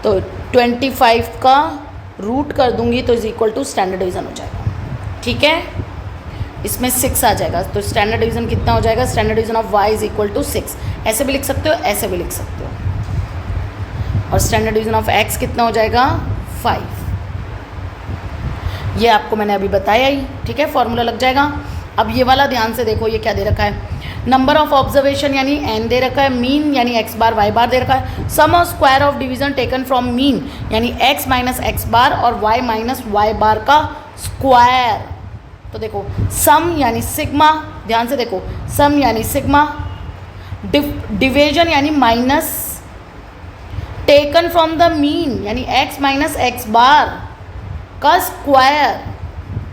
तो 25 का रूट कर दूंगी तो is equal to standard division हो जाएगा, ठीक है। इसमें 6 आ जाएगा, तो स्टैंडर्ड डिवीज़न कितना हो जाएगा, standard division of y is equal to 6। ऐसे भी लिख सकते हो, ऐसे भी लिख सकते हो। और स्टैंडर्ड डिवीज़न ऑफ x कितना हो जाएगा, 5। ये आपको मैंने अभी बताया ही, ठीक है, फॉर्मूला लग जाएगा। अब ये वाला ध्यान से देखो, ये क्या दे रखा है, नंबर ऑफ ऑब्जर्वेशन यानी n दे रखा है, मीन यानी x बार y बार दे रखा है, sum of square of division taken from mean यानी x माइनस एक्स बार और y माइनस वाई बार का स्क्वायर। तो देखो सम यानी सिग्मा, ध्यान से देखो, सम यानी सिग्मा, डिवीजन यानी minus, taken from the mean यानी x माइनस एक्स बार का स्क्वायर,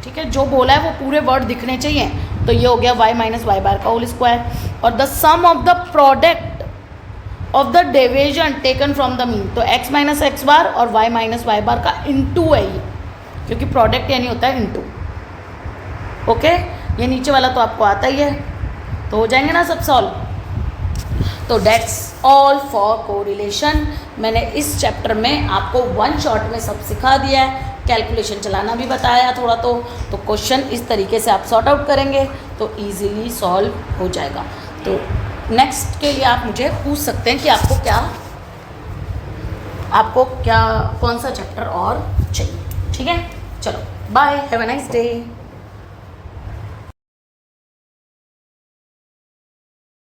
ठीक है। जो बोला है वो पूरे वर्ड दिखने चाहिए। तो ये हो गया y माइनस वाई बार का होल स्क्वायर, और the sum of the product of the division taken from the mean, तो x माइनस एक्स बार और y माइनस वाई बार का इनटू है ये, क्योंकि प्रोडक्ट यानी होता है इनटू, ओके। ये नीचे वाला तो आपको आता ही है, तो हो जाएंगे ना सब सॉल्व। तो डेट्स ऑल फॉर कोरिलेशन। मैंने इस चैप्टर में आपको 1 शॉट में सब सिखा दिया है, कैलकुलेशन चलाना भी बताया थोड़ा। तो क्वेश्चन इस तरीके से आप सॉर्ट आउट करेंगे तो इजीली सॉल्व हो जाएगा। तो नेक्स्ट के लिए आप मुझे पूछ सकते हैं कि आपको क्या कौन सा चैप्टर और चाहिए, ठीक है। चलो bye, have a nice day.